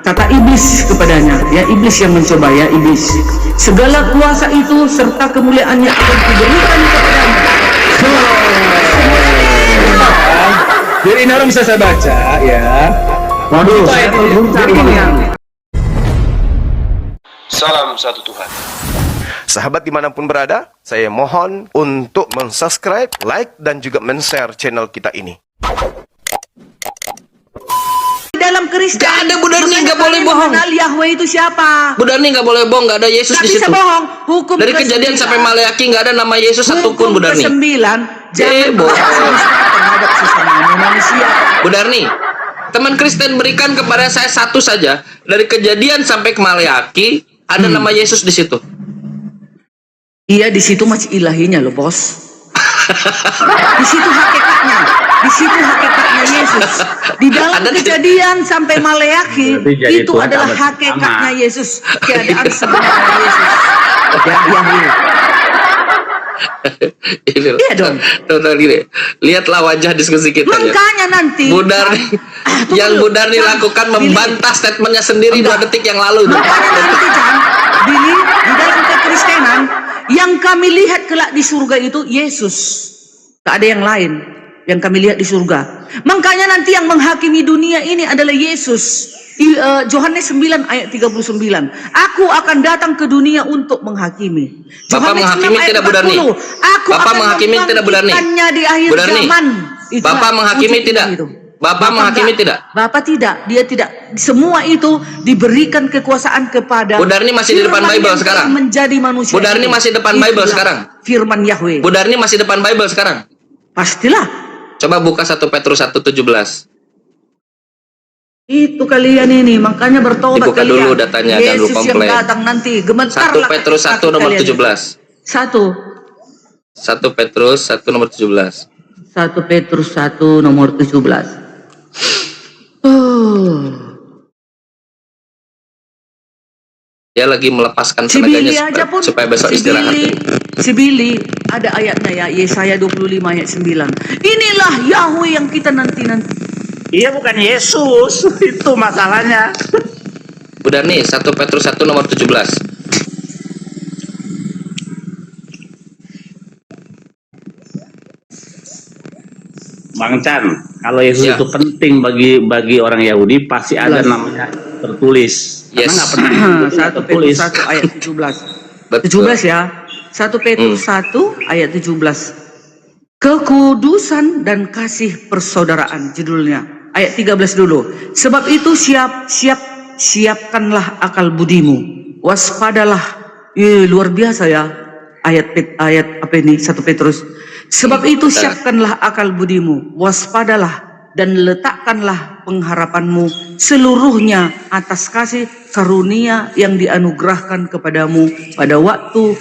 Kata iblis kepadanya, ya iblis yang mencoba, ya iblis, segala kuasa itu serta kemuliaannya akan diberikan kepadamu. Jadi ini orang bisa saya baca ya. Waduh, Salam satu Tuhan. Sahabat dimanapun berada, saya mohon untuk subscribe, like, dan juga share channel kita ini. dalam Kristen. Gak ada, Bu Darni, gak boleh bohong. Yahweh itu siapa? Bu Darni gak boleh bohong, gak ada Yesus di situ. Bisa bohong. Hukum dari Kejadian sampai Maleaki gak ada nama Yesus satupun, Bu Darni. Hukum ke-9, jangan terhadap sesama manusia. Bu Darni, teman Kristen berikan kepada saya satu saja, dari Kejadian sampai ke Maleaki ada nama Yesus di situ. Iya, di situ masih ilahinya loh, Bos. Di situ hakikatnya. Di situ hakikatnya Yesus. Di dalam Kejadian sampai Maleaki itu adalah hakikatnya Yesus. Keadaan sebenarnya Yesus. Ya, Yahweh. Iya dong. Lihatlah wajah diskusi kita. Makanya nanti Bu Darni, yang Bu Darni lakukan membantah statementnya sendiri 2 detik yang lalu. Makanya nanti di dalam kekristenan yang kami lihat kelak di surga itu Yesus. Tak ada yang lain yang kami lihat di surga. Makanya nanti yang menghakimi dunia ini adalah Yesus. Yohanes 9 ayat 39. Aku akan datang ke dunia untuk menghakimi. Bapak menghakimi tidak, Bu Darni? Bapak menghakimi tidak, Bu Darni? Di akhir zaman. Bapak menghakimi tidak? Bapak menghakimi tidak? Bapak tidak. Dia tidak. Semua itu diberikan kekuasaan kepada. Bu Darni masih di depan Bible sekarang. Menjadi manusia. Bu Darni masih depan Bible sekarang. Firman Yahweh. Bu Darni masih depan Bible sekarang. Pastilah. Coba buka 1 Petrus 1:17. Itu kalian ini, makanya bertobat dibuka kalian. Dulu datanya, Yesus jangan lupa yang komplain. datang nanti, gemetar 1 Petrus 1 nomor 17. 1 Petrus 1 nomor 17. 1 Petrus 1 nomor 17. Dia lagi melepaskan tenaganya supaya besok istirahat. Si Billy ada ayatnya ya, Yesaya 25 ayat 9. Inilah Yahweh yang kita nanti. Iya, bukan Yesus. Itu masalahnya. Bu Darni, 1 Petrus 1 nomor 17. Bang Chan, kalau Yesus Ya. itu penting bagi orang Yahudi, pasti ada namanya tertulis. Karena nggak penting itu nggak 1 tertulis. Petrus 1 ayat 17. Betul. 17 ya. 1 Petrus 1 ayat 17. Kekudusan dan kasih persaudaraan judulnya. Ayat 13 dulu. Sebab itu siapkanlah akal budimu. Waspadalah. Luar biasa ya. Ayat apa ini? 1 Petrus. Sebab itu siapkanlah akal budimu. Waspadalah dan letakkanlah pengharapanmu seluruhnya atas kasih karunia yang dianugerahkan kepadamu pada waktu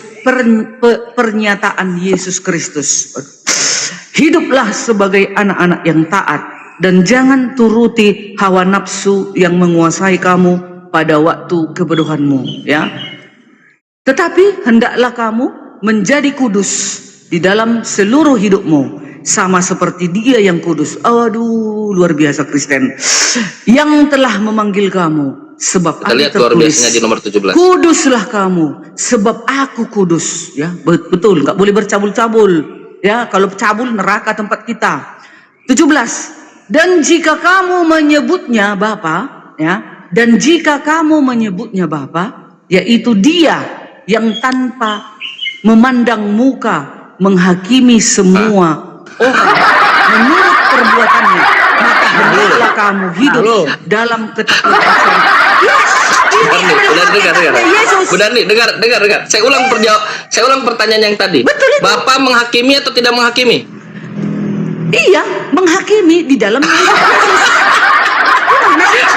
pernyataan Yesus Kristus. Hiduplah sebagai anak-anak yang taat dan jangan turuti hawa nafsu yang menguasai kamu pada waktu kebodohanmu, ya. Tetapi hendaklah kamu menjadi kudus di dalam seluruh hidupmu, sama seperti Dia yang kudus. Aduh, luar biasa Kristen. Yang telah memanggil kamu, sebab kita lihat luar biasanya di nomor 17. Kuduslah kamu, sebab aku kudus. Ya, betul, nggak boleh bercabul-cabul. Ya, kalau cabul neraka tempat kita. 17. Dan jika kamu menyebutnya Bapa, ya, dan jika kamu menyebutnya Bapa, yaitu Dia yang tanpa memandang muka menghakimi semua orang menurut perbuatannya, maka hendaklah kamu hidup dalam ketakwaan. Yes, Bu Darni, dengar. Saya ulang pertanyaan yang tadi. Betul itu. Bapak menghakimi atau tidak menghakimi? Iya, menghakimi di dalam Yesus.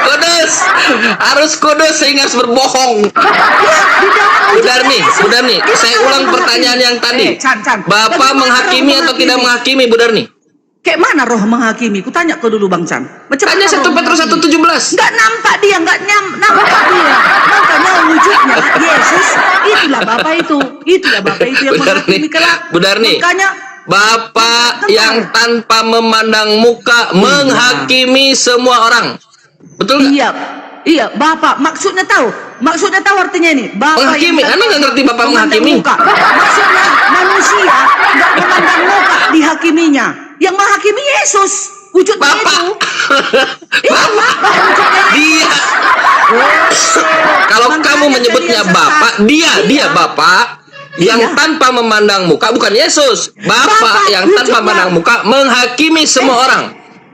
Kudus, harus kudus sehingga harus berbohong. Bu Darni, saya ulang pertanyaan yang tadi. Bapak menghakimi atau tidak menghakimi, Bu Darni? Kayak mana roh menghakimi? Ku tanya kau dulu Bang Chan. Tanya 1 Petrus 1:17. Nggak nampak dia, nampak dia. Makanya wujudnya Yesus, itulah Bapa itu. Itulah Bapa itu yang menghakimi kelak. Bu Darni, makanya Bapak yang tanpa memandang muka menghakimi semua orang. Betul nggak? Iya, Iya, Bapak. Maksudnya tahu artinya ini. Bapak Menghakimi. yang Anda nggak ngerti Bapak memandang menghakimi? muka. Maksudnya manusia nggak memandang muka dihakiminya. Yang menghakimi Yesus. Wujudnya Bapak. itu. Bapak. Dia. Kalau Makanya kamu menyebutnya tadi yang Bapak, sesat. dia Iya. Bapak yang Iya. tanpa memandang muka, bukan Yesus. Bapak yang wujud tanpa memandang muka menghakimi semua orang.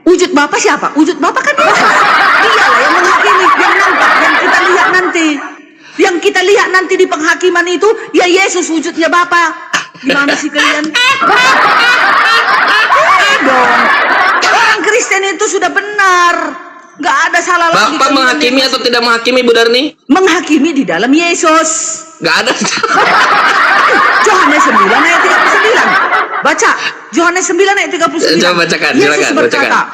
Wujud Bapak siapa? Wujud Bapak kan Yesus. Dialah yang menghakimi, yang nampak, yang kita lihat nanti. Yang kita lihat nanti di penghakiman itu, ya Yesus wujudnya Bapak. Gimana sih kalian? Dong. Orang Kristen itu sudah benar. Nggak ada salah lagi. Bapak menghakimi atau tidak menghakimi, Bu Darni? Menghakimi di dalam Yesus. Nggak ada. Yohanes 9 ayat 39. Baca. Yohanes 9 ayat 39. Coba bacakan, Yesus silakan, berkata, bacakan.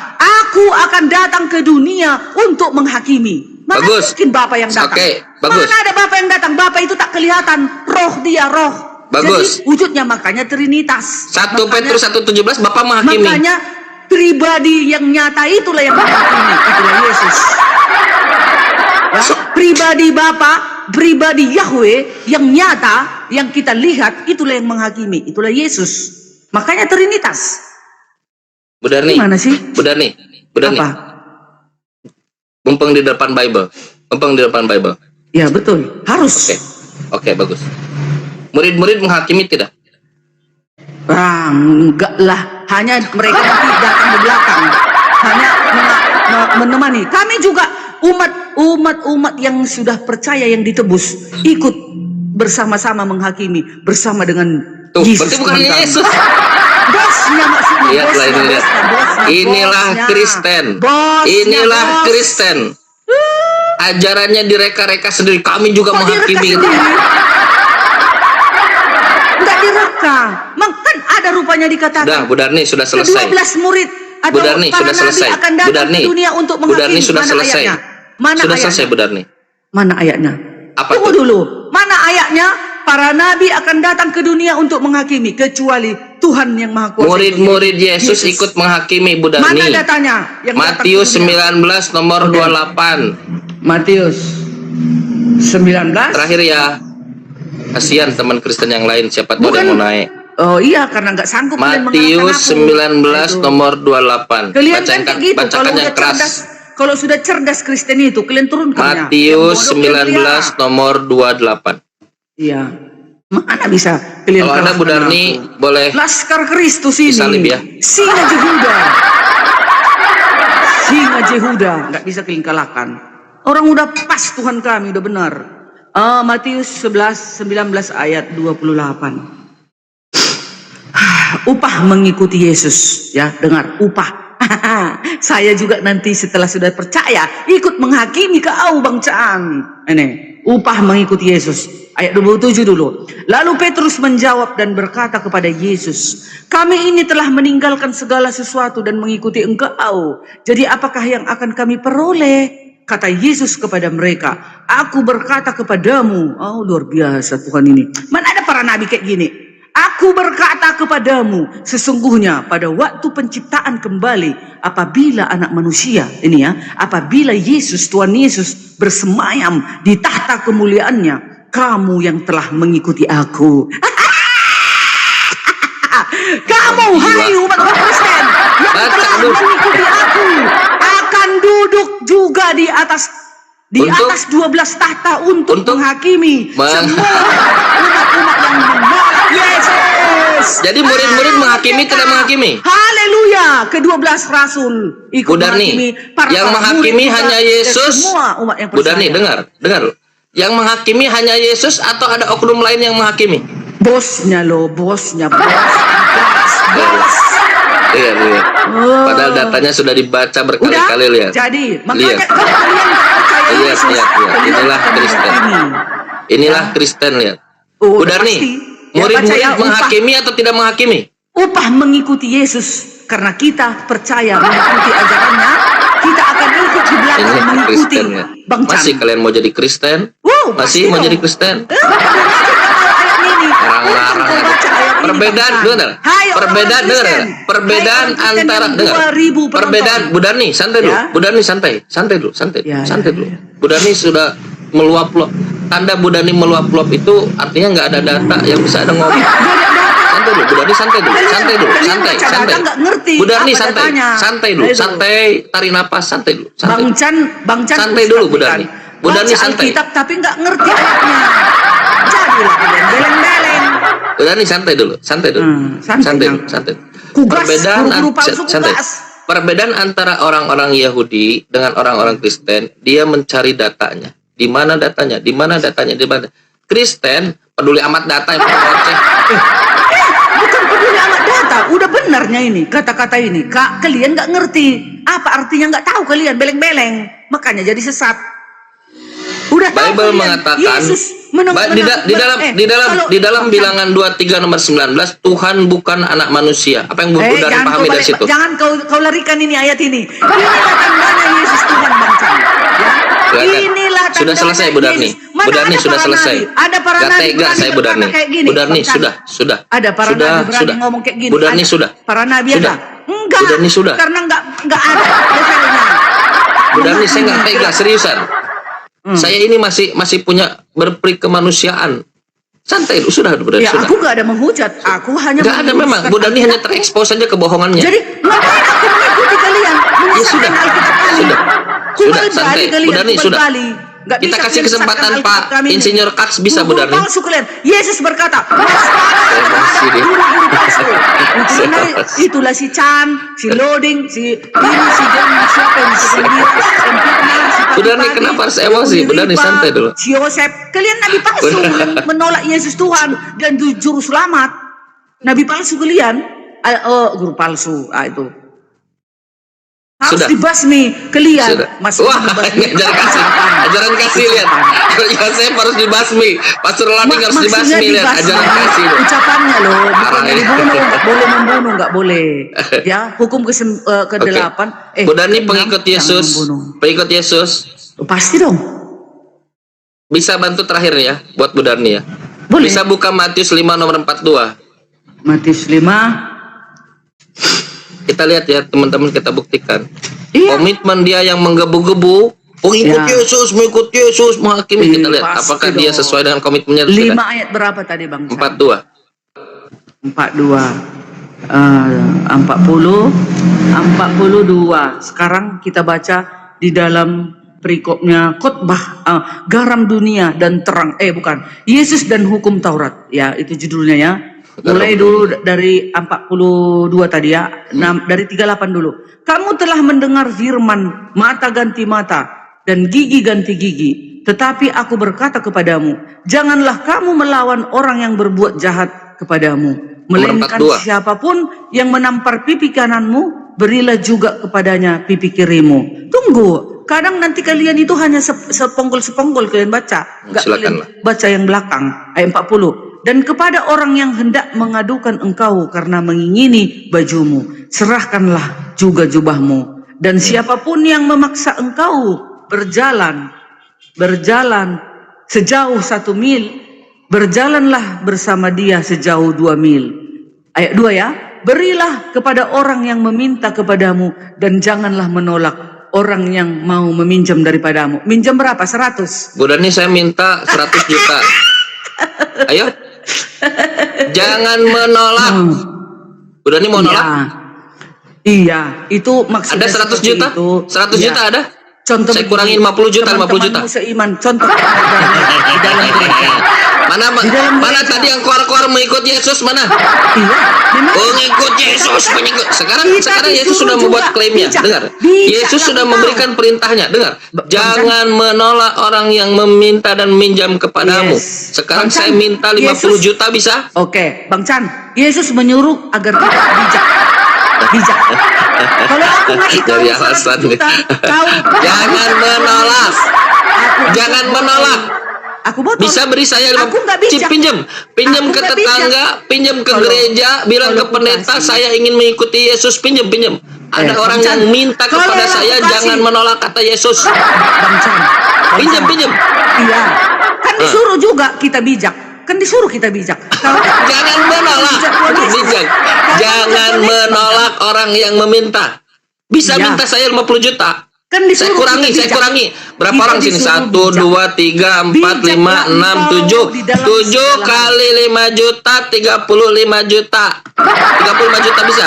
aku akan datang ke dunia untuk menghakimi. Mana Bagus. mungkin Bapak yang datang? Oke, bagus. Mana ada Bapak yang datang? Bapak itu tak kelihatan. Roh dia, roh. Bagus. Jadi wujudnya makanya Trinitas. 1 Makanya- Petrus 1:17 Bapak menghakimi. Makanya pribadi yang nyata itulah yang menghakimi. Itulah Yesus. Ya, pribadi Bapa, pribadi Yahweh yang nyata, yang kita lihat, itulah yang menghakimi. Itulah Yesus. Makanya Trinitas. Bu Darni. Gimana sih? Bu Darni. Apa? Mumpung di depan Bible. Mumpung di depan Bible. Ya betul. Harus. Oke, bagus. Murid-murid menghakimi tidak? Enggak lah. Hanya mereka nanti datang di belakang. Hanya menemani. Kami juga umat yang sudah percaya, yang ditebus, ikut bersama-sama menghakimi bersama dengan Tuh, Yesus. berarti bukan Tuhan kami. Yesus. Bosnya maksudnya. Lihatlah ini, lihat. Inilah Kristen. Inilah Kristen. Ajarannya direka-reka sendiri. Kami juga menghakimi. Enggak direka. Kan ada rupanya dikatakan. Udah, Bu Darni sudah selesai. Ke-12 murid atau Bu Darni para sudah nabi selesai. akan Bu datang Darni. ke dunia untuk Bu menghakimi. Darni sudah Mana selesai. ayatnya? Mana Sudah ayatnya? selesai, Bu Darni. Mana ayatnya? Apa Tunggu tuh? dulu. Mana ayatnya? Para nabi akan datang ke dunia untuk menghakimi, kecuali Tuhan yang Maha Kuasa. Murid-murid Yesus ikut menghakimi, Bu Darni. Mana datanya? Yang Matius datang ke dunia? 19 nomor Oke. 28. Matius 19. Terakhir ya. Kasihan teman Kristen yang lain, siapa tahu Bukan. yang mau naik. Oh iya, karena nggak sanggup kalian Matius mengalahkan 19 aku. nomor 28. Kalian kan kayak gitu, kalau Bacakan udah yang keras. cerdas, kalau sudah cerdas Kristen itu, kalian turunkan ya. Matius Yang bodoh 19 kalian nomor 28. Iya. Mana bisa kalian Kalau ada Bu kalahkan Darni aku? boleh Laskar Kristus ini. disalib ya. Singa Jehuda. Singa Jehuda, nggak bisa kalian kalahkan. Orang udah pas Tuhan kami, udah benar. Matius 19 ayat 28. Upah mengikuti Yesus, ya, dengar, upah. Saya juga nanti setelah sudah percaya ikut menghakimi kau bangsaan. Ini upah mengikuti Yesus. Ayat 27 dulu. Lalu Petrus menjawab dan berkata kepada Yesus, kami ini telah meninggalkan segala sesuatu dan mengikuti engkau. Jadi apakah yang akan kami peroleh? Kata Yesus kepada mereka, aku berkata kepadamu. Oh, luar biasa Tuhan ini. Mana ada para nabi kayak gini? Aku berkata kepadamu, sesungguhnya pada waktu penciptaan kembali, apabila anak manusia, ini ya, apabila Yesus, Tuhan Yesus bersemayam di tahta kemuliaannya, kamu yang telah mengikuti aku. Kamu, hai umat Kristen, yang telah mengikuti aku, akan duduk juga di atas 12 tahta untuk menghakimi semua umat-umat yang menolak Yesus. Jadi murid-murid menghakimi tidak menghakimi? Haleluya. Ke-12 rasul ikut Bu Darni, menghakimi. yang menghakimi hanya Yesus. Semua umat yang Bu percaya. Darni, dengar. Yang menghakimi hanya Yesus atau ada oknum lain yang menghakimi? Bosnya loh, bosnya. Iya. Padahal datanya sudah dibaca berkali-kali, lihat. Jadi, makanya Lihat. kalau kalian nggak percaya Lihat. Yesus, kalian Inilah akan Kristen. menghakimi. Inilah Kristen, lihat. Oh, Bu udah Darni, pasti. Ya, murid-murid percaya menghakimi atau tidak menghakimi? upah mengikuti Yesus karena kita percaya mengikuti ajarannya, kita akan ikut di belakang Ini mengikuti Kristen, ya. Bang Chan. Masih kalian mau jadi Kristen? Wow, Masih pasti mau dong. jadi Kristen? Ayat ini. Larang-larang Kau aja. baca ayat Perbedaan, Bang Chan. dengar. Hai orang-orang Perbedaan, dengar. Kristen. Perbedaan Hai orang antara, Kristen dengar. yang 2000 penonton. Perbedaan, Bu Darni, santai dulu. Ya. Bu Darni santai dulu, santai Ya, santai ya, dulu. ya. Bu Darni sudah meluap-luap. Tanda Bu Darni meluap-luap itu artinya nggak ada data yang bisa ada ngomong. Santai dulu, Bu Darni santai dulu, santai dulu, Kalian santai, baca santai. data nggak ngerti Bu Darni apa santai, datanya. santai dulu, Ayo dulu. santai, tarik napas, santai dulu, santai. Bang Chan Santai Ustaz dulu, Bu kan. Darni. Bu Darni Baca santai. Alkitab tapi nggak ngerti ayatnya. Jadilah kalian beleng-beleng. Bu Darni santai dulu, santai dulu, santai, santai Kang. dulu, santai. Kugas, Perbedaan, guru-guru palsu santai. kugas. Perbedaan antara orang-orang Yahudi dengan orang-orang Kristen, dia mencari datanya. Di mana datanya? Di mana datanya? Di mana? Kristen peduli amat data yang ngoceh. Bukan peduli amat data, udah benarnya ini kata-kata ini. Kalian nggak ngerti apa artinya, nggak tahu kalian, beleng-beleng, makanya jadi sesat. Udah tahu Bible kalian, mengatakan Yesus di dalam bilangan 23 nomor 19 Tuhan bukan anak manusia. Apa yang Bu Darni pahami dari situ? Jangan kau larikan ini ayat ini. Inilah tandanya Yesus Tuhan, Bang Chan. Ya. Inilah tandanya Sudah selesai, Bu Darni. Yesus. Mana Bu Darni ada sudah para selesai. nabi? Ada para Gak nabi tega berani saya, Bu berkata Darni. kayak gini, Bu Darni Bang Chan. sudah. Ada para Sudah, nabi berani sudah. ngomong kayak gini. Bu Darni Ada. sudah. Para nabi Sudah. ada? Enggak. Bu Darni sudah. Karena enggak ada levelnya. Bu Darni saya nggak tega, seriusan. Saya ini masih punya berperi kemanusiaan. Santai, sudah Bu Darni, Ya, sudah. aku nggak ada menghujat. Aku hanya Nggak ada memang. Bu Darni hanya terekspos saja kebohongannya. Jadi ngapain aku mengikuti kalian? Ya sudah. Alkitab kami. Sudah. Kubal Sudah, santai. bali kalian, Bu Darni, kubal sudah. bali. Nggak Kita bisa kasih kalian kesempatan sesatkan Pak Alkitab kami ini. Insinyur Kaks, bisa, Bu Guru Darni. palsu kalian. Yesus berkata, Emosi dia. guru-guru palsu. Karena itulah si Chan, si Loading, si ini, si John, siapa yang si Gembira, Sempurna, si Bu Darni, Pagi-Pagi, kenapa harus emosi? Bu Darni, Ripa, santai dulu. Si Yosef. Kalian nabi palsu yang menolak Yesus Tuhan dan juru selamat. Nabi palsu kalian. Guru palsu. Itu. Harus Sudah. dibasmi kalian. Sudah. Masuk Wah, dibasmi. ajaran kasih lihat. Yosef harus dibasmi. Pastor Laning harus Maksudnya dibasmi lihat. Ajaran kasih. Lihat. ucapannya loh, bukan Parah, ya. dibunuh, nggak boleh membunuh, nggak boleh. Ya, hukum ke-8. Bu Darni pengikut Yesus. Pengikut Yesus. Pasti dong. Bisa bantu terakhir ya buat Bu Darni ya. Boleh. Bisa buka Matius 5 nomor 42. Matius 5. Kita lihat ya teman-teman, kita buktikan. Iya. Komitmen dia yang menggebu-gebu. Mengikut Ya. Yesus, mengikut Yesus, menghakimi. Kita lihat Pasti apakah dia dong. sesuai dengan komitmennya. 5 ayat berapa tadi Bang? 42. 42. Sekarang kita baca di dalam perikopnya khotbah garam dunia dan terang. Bukan. Yesus dan hukum Taurat. Ya, itu judulnya ya. Mulai dulu dari 42 tadi ya. Dari 38 dulu. Kamu telah mendengar firman, mata ganti mata dan gigi ganti gigi. Tetapi aku berkata kepadamu, janganlah kamu melawan orang yang berbuat jahat kepadamu. Melainkan siapapun yang menampar pipi kananmu, berilah juga kepadanya pipi kirimu. Tunggu, kadang nanti kalian itu hanya seponggol-seponggol kalian baca. Nggak kalian baca yang belakang, ayat 40. Dan kepada orang yang hendak mengadukan engkau karena mengingini bajumu, serahkanlah juga jubahmu. Dan siapapun yang memaksa engkau berjalan sejauh 1 mil, berjalanlah bersama dia sejauh 2 mil. Ayat 2 ya. Berilah kepada orang yang meminta kepadamu dan janganlah menolak orang yang mau meminjam daripadamu. Minjam berapa? 100. Bu Darni, saya minta 100 juta. Ayo. Jangan menolak. Bu Darni mau nolak? Iya, itu maksudnya. Ada 100 juta? Itu. 100 juta ada? Contoh saya kurangi 50 juta, 50 juta. Seiman, contoh di dalam gereja. Mana tadi yang keluar-keluar mengikut Yesus mana? Iya, memang. Mengikut Yesus, pengikut. Sekarang Yesus sudah membuat klaimnya. Dengar. Bijak Yesus sudah lah, memberikan perintahnya. Dengar. Jangan menolak orang yang meminta dan minjam kepadamu. Yes. Sekarang Bang Chan, saya minta 50 juta bisa? Oke, Bang Chan. Yesus menyuruh agar kita bijak. Bijak. Kalau aku ngasih kau Dari 100 alasan juta, kau jangan menolak. Jangan menolak. Aku botol. Bisa beri saya Aku nggak bijak. pinjam Aku ke nggak tetangga, bijak. pinjam ke Kalau- gereja, bilang ke kalau pendeta aku kasih. saya ingin mengikuti Yesus, pinjam. Ada orang Bang Chan, yang minta kalau kepada aku saya kasih. jangan menolak kata Yesus. Bang Chan. Pinjam. Iya. Kan disuruh juga kita bijak. Kan disuruh kita bijak. Jangan menolak. Bijak. Jangan menolak orang yang meminta. Bisa Ya. minta saya 50 juta. Kan Saya disuruh kurangi, kita saya bijak. kurangi. Berapa Kita orang sini? disuruh 1, bijak. 2, 3, 4, 5, 6, Bijaklah 7. engkau di dalam 7 segala kali 5 juta, 35 juta. 35 juta bisa?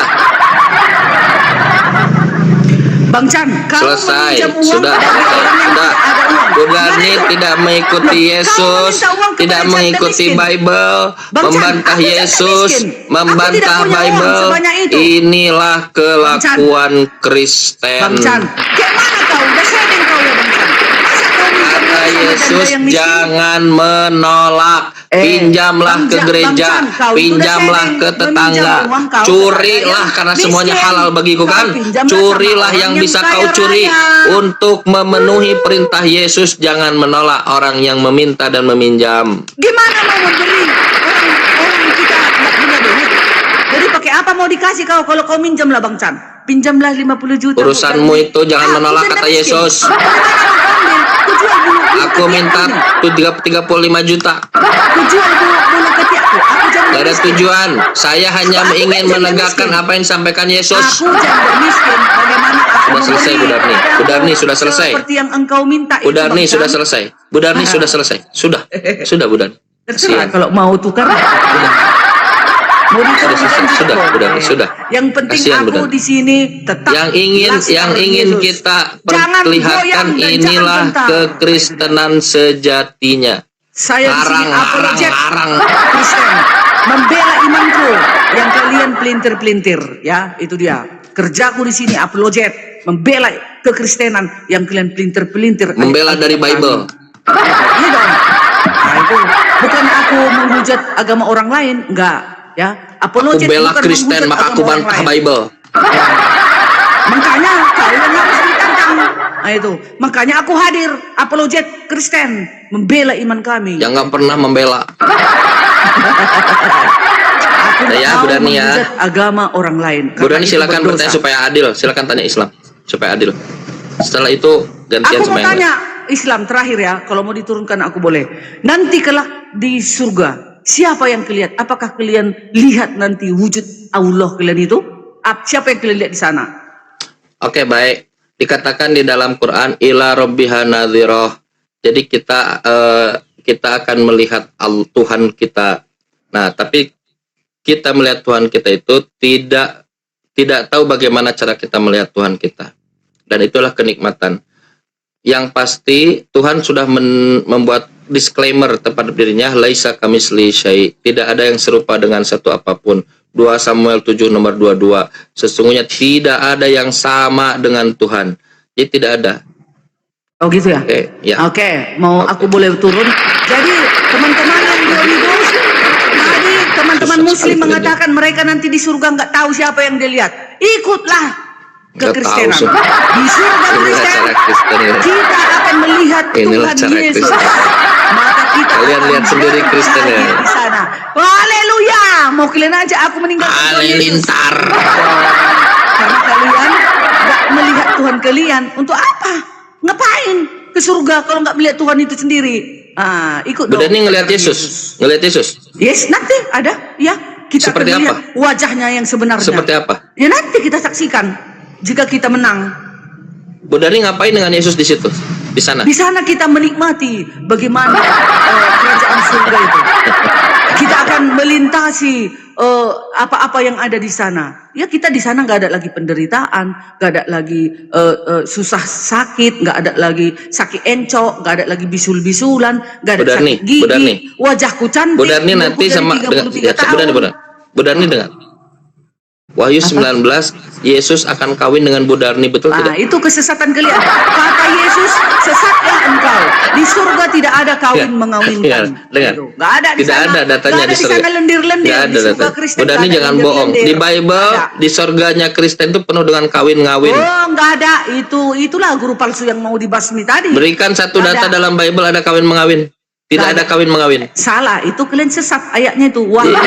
Bang Chan, kamu Selesai. meminjam uang Sudah. dari orang yang Sudah. tidak ada uang. Bu Darni Gimana itu? tidak mengikuti Loh, Yesus, kamu minta uang kepada tidak janda mengikuti miskin. Bible, Bang Chan, membantah aku janda Yesus, miskin. Aku tidak membantah punya uang Bible. sebanyak itu. Inilah kelakuan Kristen. Bang Chan, kayak mana kau? Udah sharing kau ya Bang Chan. Masa kau minjam Kata uang sama Yesus, janda yang miskin? jangan menolak. Pinjamlah ke gereja, pinjamlah ke tetangga, curilah karena semuanya halal bagiku kan. Curilah yang bisa kau curi untuk memenuhi perintah Yesus. Jangan menolak orang yang meminta dan meminjam. Gimana mau memberi orang kita nggak punya duit? Jadi pakai apa mau dikasih kau kalau kau minjam lah Bang Chan? Pinjamlah 50 juta. Urusanmu itu jangan menolak, kata Yesus. Aku minta 35 juta. Tujuan bulu ketiakku. Aku janda Gak ada miskin. tujuan. Saya hanya Aku ingin janda menegakkan miskin. apa yang disampaikan Yesus. Aku janda miskin. Bagaimana aku Sudah selesai, Bu Darni. memberi Bu Darni, sudah selesai. Seperti yang engkau minta Bu itu, Darni Bang sudah Chan. selesai. Bu Darni sudah selesai. Sudah Bu Darni. Terserah Sian. kalau mau tukar. Mau Sudah selesai. Sudah, Bu Darni, sudah. Yang penting Kasihan, Bu aku Darni. di sini tetap Yang ingin Yesus. kita Jangan perlihatkan goyang dan inilah jangan bentar. kekristenan sejatinya. Saya di sini apologet Arang. Kristen, membela imanku yang kalian pelintir-pelintir, ya itu dia. Kerjaku di sini apologet, membela kekristenan yang kalian pelintir-pelintir. Membela dari Bible. Iya dong. Nah itu bukan aku menghujat agama orang lain, enggak, ya. Aku Apologet bela bukan Kristen, menghujat maka agama aku orang bantah lain. Bible. Makanya kau yang harus ditantang. Nah itu, makanya aku hadir apologet Kristen, membela iman kami. Jangan pernah membela. Aku Ya, mau Bu Darni ya. menghujat agama orang lain. Bu karena Darni itu silakan berdosa. bertanya supaya adil. Silakan tanya Islam supaya adil. Setelah itu gantian Aku mau sama yang lain. tanya Islam terakhir ya, kalau mau diturunkan aku boleh. Nanti kelak di surga, siapa yang kalian? Apakah kalian lihat nanti wujud Allah kalian itu? Siapa yang kalian lihat di sana? Oke, baik. Dikatakan di dalam Quran ila rabbiha nadhirah. Jadi kita akan melihat Tuhan kita. Nah, tapi kita melihat Tuhan kita itu tidak tahu bagaimana cara kita melihat Tuhan kita. Dan itulah kenikmatan. Yang pasti Tuhan sudah membuat disclaimer terhadap dirinya, laisa kamisli syai. Tidak ada yang serupa dengan satu apapun. 2 Samuel 7 nomor 22. Sesungguhnya tidak ada yang sama dengan Tuhan. Jadi tidak ada. Oh gitu ya? Oke, ya. Oke, mau Oke. aku boleh turun? Jadi teman-teman yang di Omnibus, tadi teman-teman Susah Muslim sekali mengatakan mereka nanti di surga nggak tahu siapa yang dia lihat. Ikutlah kekristenan. Nggak tahu, Di surga Inilah Kristen, cara Kristen ya. kita akan melihat Inilah Tuhan cara Yesus. Kristen. Maka kita Kalian akan lihat sendiri Kristen ya. berbahagia di sana. Haleluya! Mau kalian aja aku meninggalkan Tuhan Yesus. Halilintar. Karena kalian nggak melihat Tuhan kalian. Untuk apa? Ngapain ke surga kalau nggak melihat Tuhan itu sendiri? Ikut Bu dong. Darni ngelihat Yesus. Ngelihat Yesus. Yes, nanti ada. Ya, kita Seperti akan lihat apa? wajahnya yang sebenarnya. Seperti apa? Ya nanti kita saksikan jika kita menang. Bu Darni ngapain dengan Yesus di situ? Di sana. Di sana kita menikmati bagaimana kerajaan surga itu. Kita akan melintasi apa-apa yang ada di sana. Ya kita di sana nggak ada lagi penderitaan, nggak ada lagi susah sakit, nggak ada lagi sakit encok, nggak ada lagi bisul-bisulan, nggak ada Bu Darni, sakit gigi. Bu Darni. Wajahku cantik. Bu Darni nanti umurku sama dari dengan 33 tahun. Bu Darni dengar. Wahyu 19 Yesus akan kawin dengan Bu Darni, betul Nah, tidak? itu kesesatan kalian. Kata Yesus, sesatlah engkau. Di surga tidak ada kawin Ya, mengawinkan. dengar. Gitu. Nggak ada di Tidak sana. ada datanya Nggak ada di surga. sana lendir-lendir. Nggak ada Di surga datanya. Kristen Bu Darni nggak ada jangan bohong. lendir-lendir. Di Bible, Nggak ada. di surganya Kristen itu penuh dengan kawin-ngawin. Oh, nggak ada. Itulah guru palsu yang mau dibasmi tadi. Berikan satu Nggak data ada. dalam Bible ada kawin mengawin. Tidak ada kawin mengawin. Salah, itu kalian sesat ayatnya itu. Wahyu 19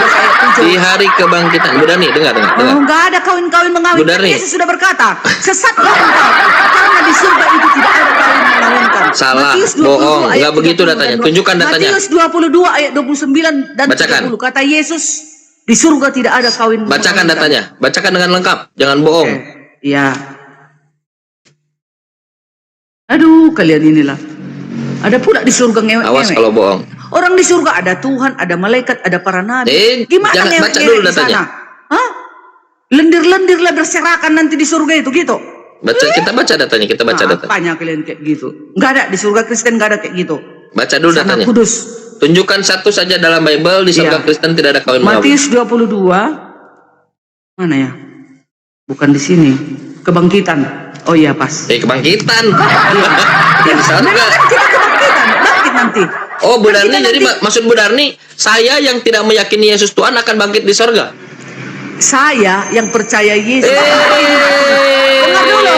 ayat 7. Di hari kebangkitan. Bu Darni, dengar. Oh, enggak ada kawin-kawin mengawin. Bu Darni. Yesus sudah berkata, sesatlah engkau. Karena di surga itu tidak ada kawin mengawinkan. Salah, Matius 22 bohong. ayat Enggak begitu 30 datanya. dan Tunjukkan datanya. Matius 22 ayat 29 dan Bacakan. 30. Kata Yesus, di surga tidak ada kawin Bacakan mengawinkan. datanya. Bacakan dengan lengkap. Jangan bohong. Iya. Aduh, kalian inilah. Ada pula di surga ngewek-ngewek. Awas kalau bohong. Orang di surga ada Tuhan, ada malaikat, ada para nabi. Gimana jangan baca ngewek-ngewek dulu di datanya. sana? Hah? Lendir-lendirlah berserakan nanti di surga itu gitu. Kita baca datanya. Kita baca datanya. Apanya kalian kayak gitu? Enggak ada di surga Kristen, enggak ada kayak gitu. Baca dulu Sana datanya. kudus. Tunjukkan satu saja dalam Bible di surga Iya. Kristen tidak ada kawin mengawin. Matius 22 mana ya? Bukan di sini. Kebangkitan. Oh iya pas. Kebangkitan. Iya. Bukan di surga. Memang kan kita kebangkitan, bangkit nanti. Oh, Bu Kan Darni, kita jadi nanti- maksud Bu Darni, saya yang tidak meyakini Yesus Tuhan akan bangkit di sorga. Saya yang percaya Yesus. Dengar dulu.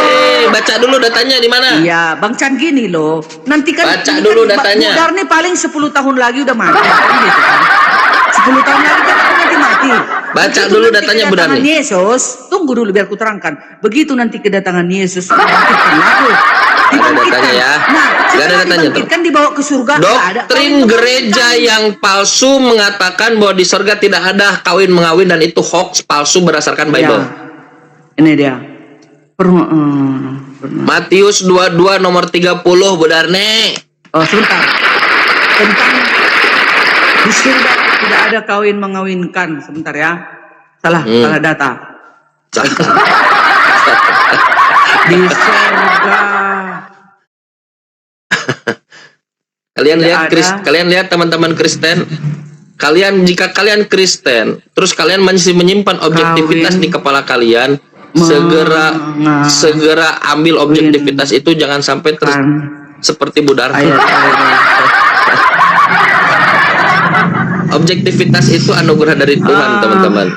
Baca dulu datanya di mana? Iya, Bang Chan gini loh. Nanti kan Baca ini dulu kan, datanya. Bu Darni paling 10 tahun lagi udah mati kan gitu kan. 10 tahun lagi kan aku nanti mati. Baca Begitu dulu nanti datanya, Bu kedatangan Darni. Yesus, tunggu dulu biar ku terangkan. Begitu nanti kedatangan Yesus, dibangkitkanlah aku. datanya ya. Nah, Nggak ada setelah datanya, dibangkitkan dibawa ke surga. nggak ada Doktrin kawin gereja mengawinkan. yang palsu mengatakan bahwa di sorga tidak ada kawin mengawin dan itu hoax palsu berdasarkan Bible. Ya, ini dia. Matius 22 nomor 30, Bu Darni. Oh, sebentar. Tentang di surga tidak ada kawin mengawinkan. Sebentar ya. Salah data. Di surga Kalian tidak lihat ada. kalian lihat teman-teman Kristen. Jika kalian Kristen, terus kalian masih menyimpan objektivitas Kawin di kepala kalian, mengawinkan. segera ambil objektivitas itu, jangan sampai seperti Bu Darni. Objektivitas itu anugerah dari Tuhan, teman-teman.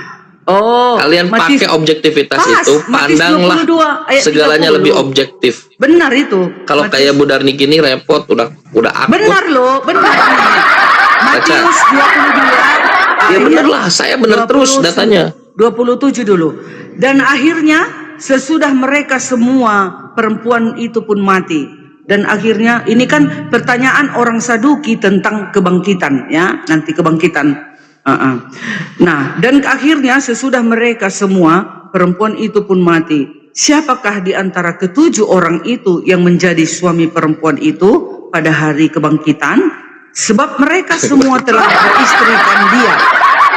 Oh, Kalian Matius- pakai objektivitas Pas, itu, Matius pandanglah 22 ayat segalanya 30. lebih objektif. Benar itu. Kalau Matius- kayak Bu Darni gini repot, udah akut. benar loh, benar. Matius 22 Ya ayat bener lah, saya bener terus datanya. 27 dulu. Dan akhirnya sesudah mereka semua perempuan itu pun mati. Dan akhirnya ini kan pertanyaan orang Saduki tentang kebangkitan ya, nanti kebangkitan. Nah, dan akhirnya sesudah mereka semua perempuan itu pun mati. Siapakah di antara ketujuh orang itu yang menjadi suami perempuan itu pada hari kebangkitan? Sebab mereka semua telah beristrikan dia.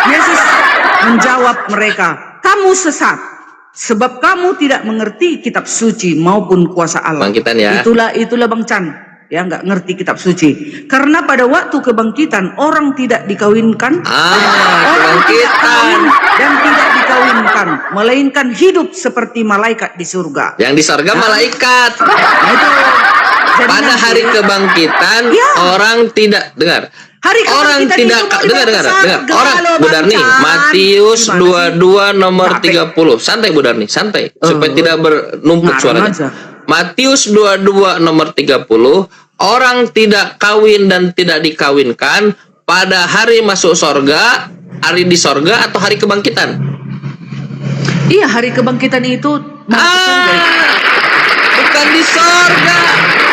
Yesus menjawab mereka, kamu sesat, sebab kamu tidak mengerti kitab suci maupun kuasa Allah. Kebangkitan ya. Itulah Bang Chan, ya nggak ngerti kitab suci. Karena pada waktu kebangkitan orang tidak dikawinkan, orang tidak kebangkitan. kawin dan tidak dikawinkan, melainkan hidup seperti malaikat di surga. Yang di sorga malaikat. Nah, itu. Jadi Pada nanti hari kebangkitan Ya. orang tidak dengar. Hari Orang kebangkitan tidak itu mau dengar dibawa ke surga orang loh, Bu Bang Darni, Chan. Matius Gimana 22 nomor Capek. 30. Santai Bu Darni, santai supaya tidak bernumpuk Ngarang suaranya. aja. Matius 22 nomor 30, orang tidak kawin dan tidak dikawinkan pada hari masuk sorga, hari di sorga atau hari kebangkitan. Iya, hari kebangkitan itu masuk surga. Bukan di sorga.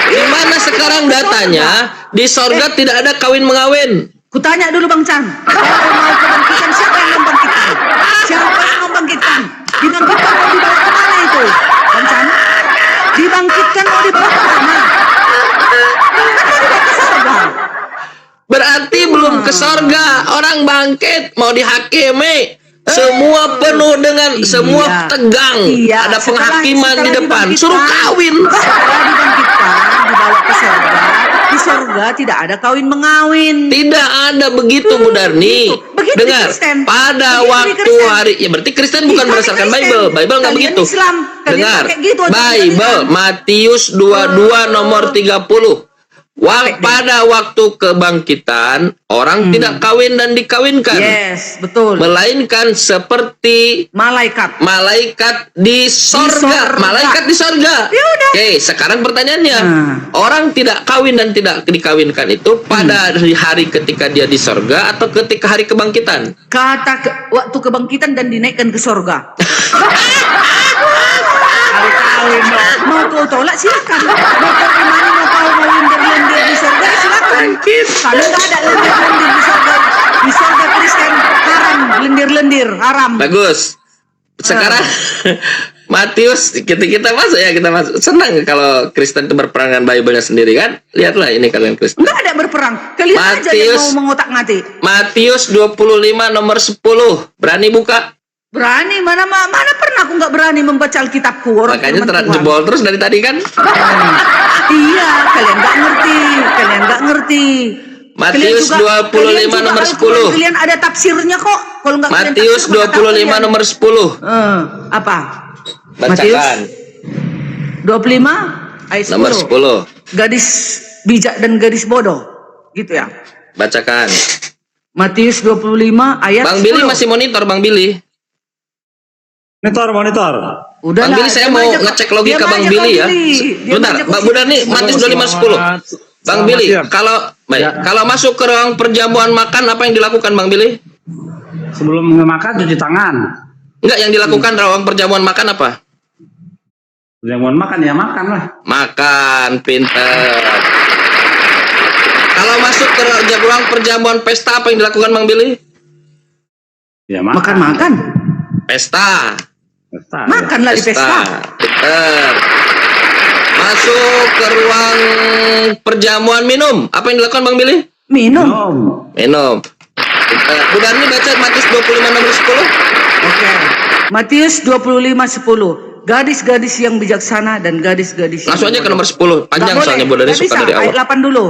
Di mana sekarang datanya di sorga tidak ada kawin mengawin. Kutanya dulu Bang Chan, kalau mau kebangkitan siapa yang membangkitkan? Siapa yang membangkitkan? Dibangkitkan mau dibawa ke mana itu? Bang Chan? Dibangkitkan mau dibawa ke mana? Kan mau dibawa ke surga. Berarti belum ke sorga. Orang bangkit mau dihakimi. Semua penuh dengan semua tegang. Iya, Ada penghakiman di setelah depan. dibangkitkan, Suruh kawin. Setelah dibangkitkan, dibawa ke surga. Di surga tidak ada kawin mengawin. Tidak ada begitu, Bu Darni. Begitu di Dengar, Kristen. pada Begitu di waktu Kristen. hari, ya berarti Kristen bukan Kami berdasarkan Kristen. Bible. Bible nggak Kalian begitu. Islam. Kalian Dengar, pakai gitu aja Bible kalian. Matius 22 nomor 30. Pada waktu kebangkitan orang tidak kawin dan dikawinkan, Yes, betul. melainkan seperti Malaikat. malaikat di sorga. sorga. Malaikat di sorga. Ya udah. Oke, sekarang pertanyaannya, Nah. orang tidak kawin dan tidak dikawinkan itu pada hari ketika dia di sorga atau ketika hari kebangkitan? Waktu kebangkitan dan dinaikkan ke sorga. Kawin dong. Mau kau tolak silakan. Mau kau gimana, mau kau mau lendir-lendir di sorga silakan. Kami nggak ada lendir-lendir di sorga. Di sorga Kristen haram, lendir-lendir haram. Bagus. Sekarang Matius, kita masuk ya, kita masuk. Senang kalau Kristen itu berperang dengan Bible-nya sendiri kan? Lihatlah ini kalian Kristen. Enggak ada berperang. Kalian aja yang mau mengotak-ngatik. Matius 25 nomor 10. Berani buka? Berani mana pernah aku nggak berani membaca Alkitabku. Makanya jebol terus dari tadi kan? Iya, kalian nggak ngerti. Matius 25 nomor 10. Kalian ada tafsirnya kok. Kalau nggak Matius 25 nomor 10. Apa? Bacakan. 25 ayat 10. Nomor 10. Gadis bijak dan gadis bodoh. Gitu ya. Bacakan. Matius 25 ayat Bang 10. Billy masih monitor, Bang Billy. Monitor. Udah Bang Billy, saya mau ngecek logika Bang Billy ya. Bentar, Mbak Budani, Matius 25:10. Bang Billy, kalau masuk ke ruang perjamuan makan apa yang dilakukan Bang Billy? Sebelum makan cuci tangan. Enggak, yang dilakukan ruang perjamuan makan apa? Perjamuan makan ya makan lah. Makan, pinter. Kalau masuk ke ruang perjamuan pesta apa yang dilakukan Bang Billy? Ya makan. Makan. Pesta. Pesta, Makanlah di pesta. Pinter. Masuk ke ruang perjamuan minum. Apa yang dilakukan Bang Billy? Minum. Minum. Bu Darni baca Matius 25 nomor 10. Oke. Matius 25:10. Gadis-gadis yang bijaksana dan gadis-gadis yang Langsung aja ke bodoh. nomor 10. Panjang Nggak soalnya Bu boleh. Darni Nggak suka bisa. dari awal. Ayat 8 dulu.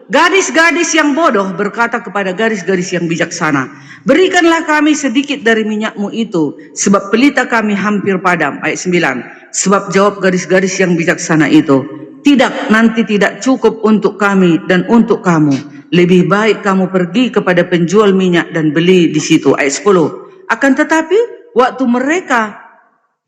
Gadis-gadis yang bodoh berkata kepada gadis-gadis yang bijaksana, berikanlah kami sedikit dari minyakmu itu, sebab pelita kami hampir padam. Ayat 9. Sebab jawab gadis-gadis yang bijaksana itu, tidak, nanti tidak cukup untuk kami dan untuk kamu. Lebih baik kamu pergi kepada penjual minyak dan beli di situ. Ayat 10. Akan tetapi, waktu mereka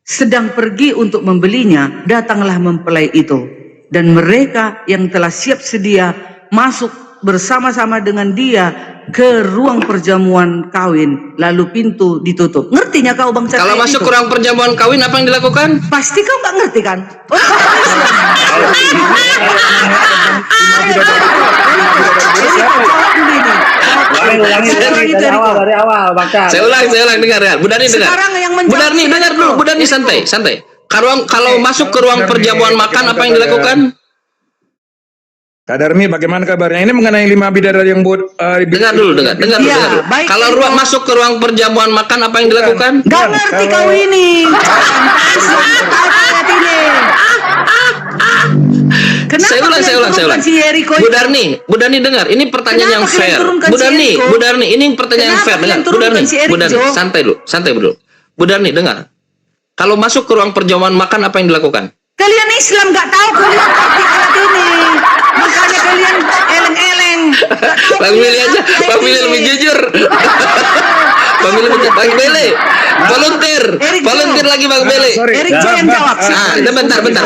sedang pergi untuk membelinya, datanglah mempelai itu. Dan mereka yang telah siap sedia masuk bersama-sama dengan dia ke ruang perjamuan kawin, lalu pintu ditutup. Ngertinya kau Bang Cak? Kalau masuk ke ruang perjamuan kawin apa yang dilakukan? Pasti kau nggak ngerti kan? Dari awal baca. Saya ulang dengar ya. Bu Darni dengar. Sekarang yang Bu Darni dengar dulu. Bu Darni santai. Kalau masuk ke ruang perjamuan makan apa yang dilakukan? Kak Darmi, bagaimana kabarnya? Ini mengenai 5 bidadari yang Dengar dulu. Ya, baik, Kalau masuk ke ruang perjamuan makan apa yang dilakukan? Gak ngerti kau ini. Saya ulang. Bu Darni dengar. Ini pertanyaan yang Kenapa fair. kalian turunkan Bu si Eriko? Darni, ini pertanyaan yang Kenapa fair. Dengar. kalian Bu Darni, turunkan si Eriko? santai dulu. Bu Darni dengar. Kalau masuk ke ruang perjamuan makan apa yang dilakukan? Kalian Islam gak tahu kalian arti ayat ini. Makanya kalian eleng-eleng. Bang Billy aja, Bang Billy lebih jujur. Bang Billy, volunteer lagi Bang Billy. Erik Jo yang jawab.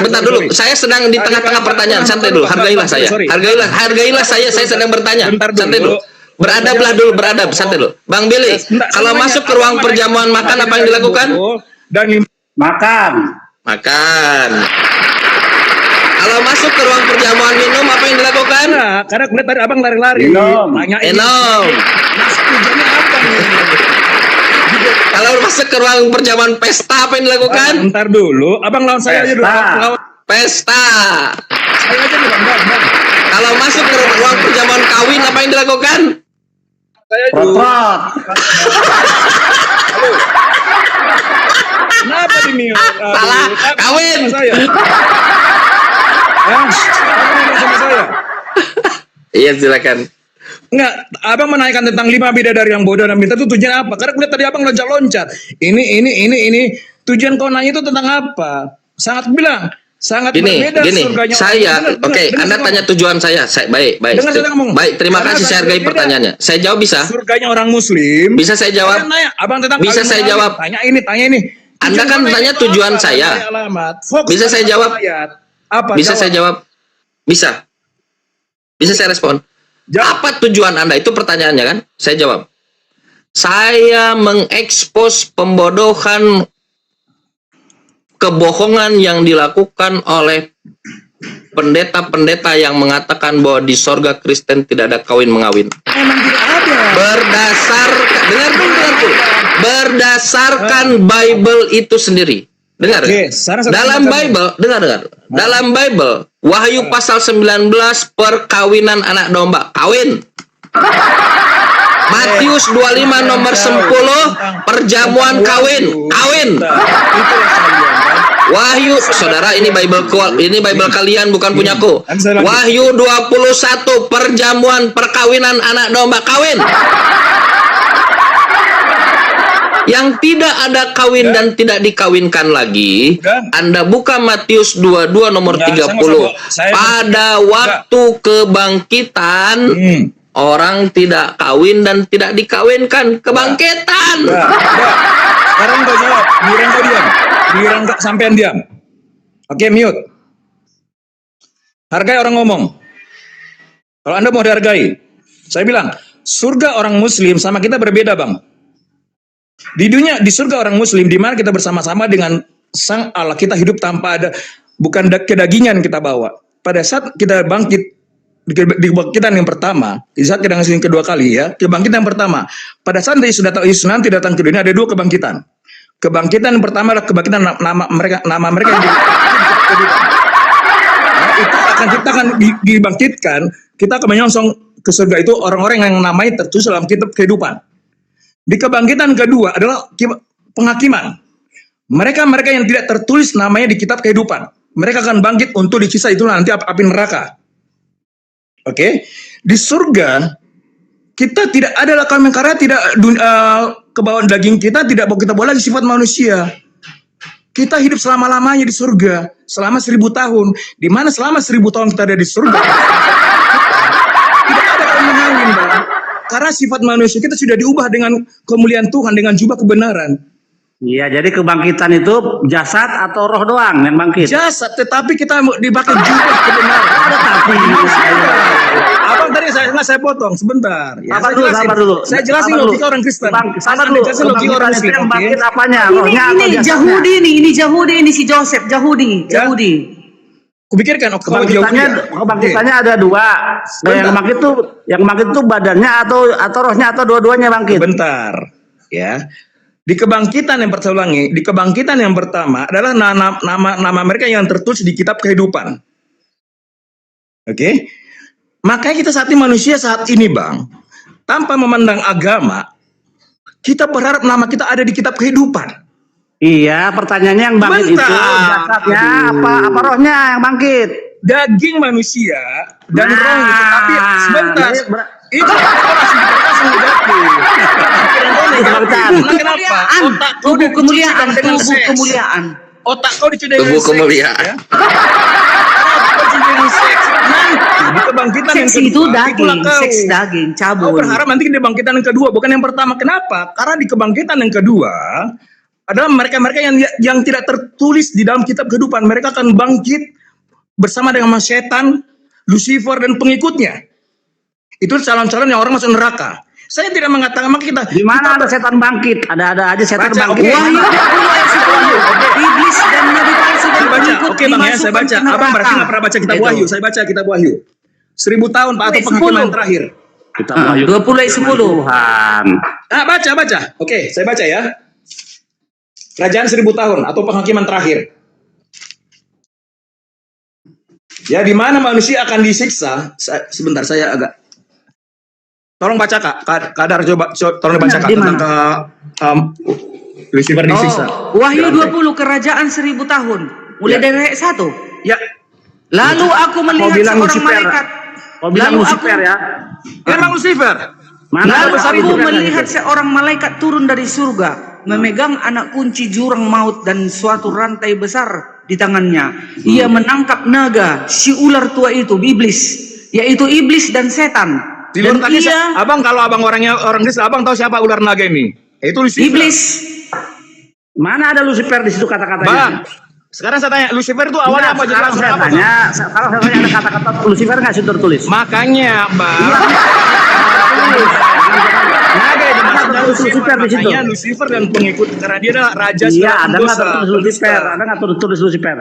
Bentar dulu. Saya sedang di tengah-tengah pertanyaan. Santai dulu. Hargailah saya. Hargailah saya sedang bertanya. Santai dulu. Beradab, santai dulu. Bang Billy, kalau masuk ke ruang perjamuan makan apa yang dilakukan? Dan Makan. Kalau masuk ke ruang perjamuan minum apa yang dilakukan? karena kulihat tadi abang lari-lari. Minum. Tanyain. Minum. Tujuannya apa nih? Kalau masuk ke ruang perjamuan pesta apa yang dilakukan? Bentar dulu, abang lawan saya aja dulu. Lawan Pesta. saya aja dulu, bang. Kalau masuk ke ruang perjamuan kawin apa yang dilakukan? Saya dulu. Prot. Kenapa ini? Salah, kawin. Sama saya. Sama saya. Iya, silakan. Enggak, abang menanyakan tentang 5 bidadari yang bodoh dan pintar itu tujuan apa? Karena kulihat tadi abang loncat-loncat. Ini. Tujuan kau nanya itu tentang apa? Sangat bilang, Sangat Gini, berbeda surganya. saya, oke, Anda tanya tujuan saya. Baik. Baik, terima kasih, saya hargai pertanyaannya. Saya jawab bisa? Surganya orang Muslim. Bisa saya jawab? Abang tentang Bisa saya jawab? Tanya ini. Anda kan tanya tujuan saya. Bisa saya jawab? Apa? Bisa saya jawab? Bisa. Bisa saya respon? Apa tujuan Anda? Itu pertanyaannya kan? Saya jawab. Saya mengekspos pembodohan, kebohongan yang dilakukan oleh pendeta-pendeta yang mengatakan bahwa di sorga Kristen tidak ada kawin-mengawin. Emang tidak ada. Dengar dulu. Berdasarkan Bible itu sendiri. Dengar. Oke, dalam Bible, dengar. Dalam Bible, Wahyu pasal 19, perkawinan anak domba, kawin. Matius 25 nomor 10, perjamuan kawin. Wahyu, saudara, ini Bible kalian, bukan punyaku. Wahyu 21, perjamuan perkawinan anak domba, kawin. Yang tidak ada kawin dan tidak dikawinkan lagi, Anda buka Matius 22 nomor 30. Pada waktu kebangkitan, orang tidak kawin dan tidak dikawinkan. Kebangkitan. Sekarang kau jawab. Giliran kau diam. Giliran sampean diam. Oke, mute. Hargai orang ngomong. Kalau Anda mau dihargai, saya bilang, surga orang Muslim sama kita berbeda, Bang. Di dunia, di surga orang Muslim, di mana kita bersama-sama dengan Sang Allah, kita hidup tanpa ada, bukan kedagingan kita bawa. Pada saat kita bangkit, di kebangkitan yang pertama, di saat kita ngasihin kedua kali ya, kebangkitan yang pertama, pada saat Yesus nanti datang ke dunia, ada dua kebangkitan. Kebangkitan yang pertama adalah kebangkitan nama mereka yang itu kita akan dibangkitkan, kita akan menyongsong ke surga itu orang-orang yang namanya tertulis dalam kitab kehidupan. Di kebangkitan kedua adalah penghakiman. Mereka yang tidak tertulis namanya di kitab kehidupan. Mereka akan bangkit untuk disiksa, itu nanti api neraka. Oke? Di surga, kita tidak ada kami karena tidak kebawaan daging kita tidak kita boleh lagi sifat manusia. Kita hidup selama-lamanya di surga, selama 1000 tahun. Di mana selama 1000 tahun kita ada di surga, tidak ada kawin-kawin, Bang. Karena sifat manusia kita sudah diubah dengan kemuliaan Tuhan, dengan jubah kebenaran. Iya, jadi kebangkitan itu jasad atau roh doang yang bangkit? Jasad, tetapi kita dipakai jubah kebenaran. Ada tapi. Abang tadi saya potong sebentar. Ya, Sabar dulu. Saya jelasin logika orang Kristen. Sabar dulu. Logika orang Muslim. Yang bangkit apanya? Ini Yahudi, ini si Joseph, Yahudi. Kupikirkan kebangkitannya ada dua. Yang bangkit itu badannya atau rohnya atau dua-duanya bangkit. Bentar, ya. Di kebangkitan yang pertama adalah nama mereka yang tertulis di kitab kehidupan. Oke? Makanya kita manusia saat ini, Bang, tanpa memandang agama, kita berharap nama kita ada di kitab kehidupan. Iya, pertanyaannya yang bangkit itu jasadnya apa rohnya yang bangkit? Daging manusia dan rohnya, tapi sebentar. Itu kenapa? Tubuh kemuliaan. Otak kau dicudahi tubuh kemuliaan. Di kebangkitan yang kedua, seks daging, cabul. Kau berharap nanti di kebangkitan yang kedua, bukan yang pertama. Kenapa? Karena di kebangkitan yang kedua adalah mereka-mereka yang tidak tertulis di dalam kitab kehidupan. Mereka akan bangkit bersama dengan setan, Lucifer dan pengikutnya. Itu calon-calon yang orang masuk neraka. Saya tidak mengatakan maka kita. Di mana ada setan bangkit? Ada aja setan bangkit. Wahyu 20 iblis dan nabi palsu dan pengikut. Oke, Bang, ya, saya baca. Abang berarti nggak pernah baca kitab Wahyu. Saya baca kitab Wahyu. 1000 tahun Pak atau penghakiman terakhir. Kitab Wahyu 20 Tuhan. Baca. Oke, saya baca ya. Kerajaan 1000 tahun atau penghakiman terakhir. Ya, di mana manusia akan disiksa. Sebentar, saya agak. Tolong baca Kak. Kadar coba tolong dibaca Kak tentang Lucifer disiksa. Wahyu 20 kerajaan 1000 tahun. Mulai dari ayat 1. Ya. Lalu aku melihat seorang malaikat. Kau bilang Lucifer ya? Memang Lucifer. Lalu aku melihat seorang malaikat turun dari surga. memegang anak kunci jurang maut dan suatu rantai besar di tangannya. Ia menangkap naga, si ular tua itu, iblis, yaitu iblis dan setan. Di Dan luar tadi, ia abang kalau abang orangnya orang Kristen, abang tahu siapa ular naga ini? Itu Lucifer. iblis. Mana ada Lucifer di situ kata-katanya? Bang, sekarang saya tanya, Lucifer itu awalnya apa? Jadi Sekarang langsung saya apa, Bang? tanya, kalau saya tanya ada kata-kata Lucifer nggak situ tertulis? Makanya, Bang. Naga itu maksudnya Lucifer di situ. Makanya Lucifer dan pengikut, karena dia adalah raja Iya, segala ada nggak pendosa. tertulis Lucifer? Ada nggak tertulis Lucifer?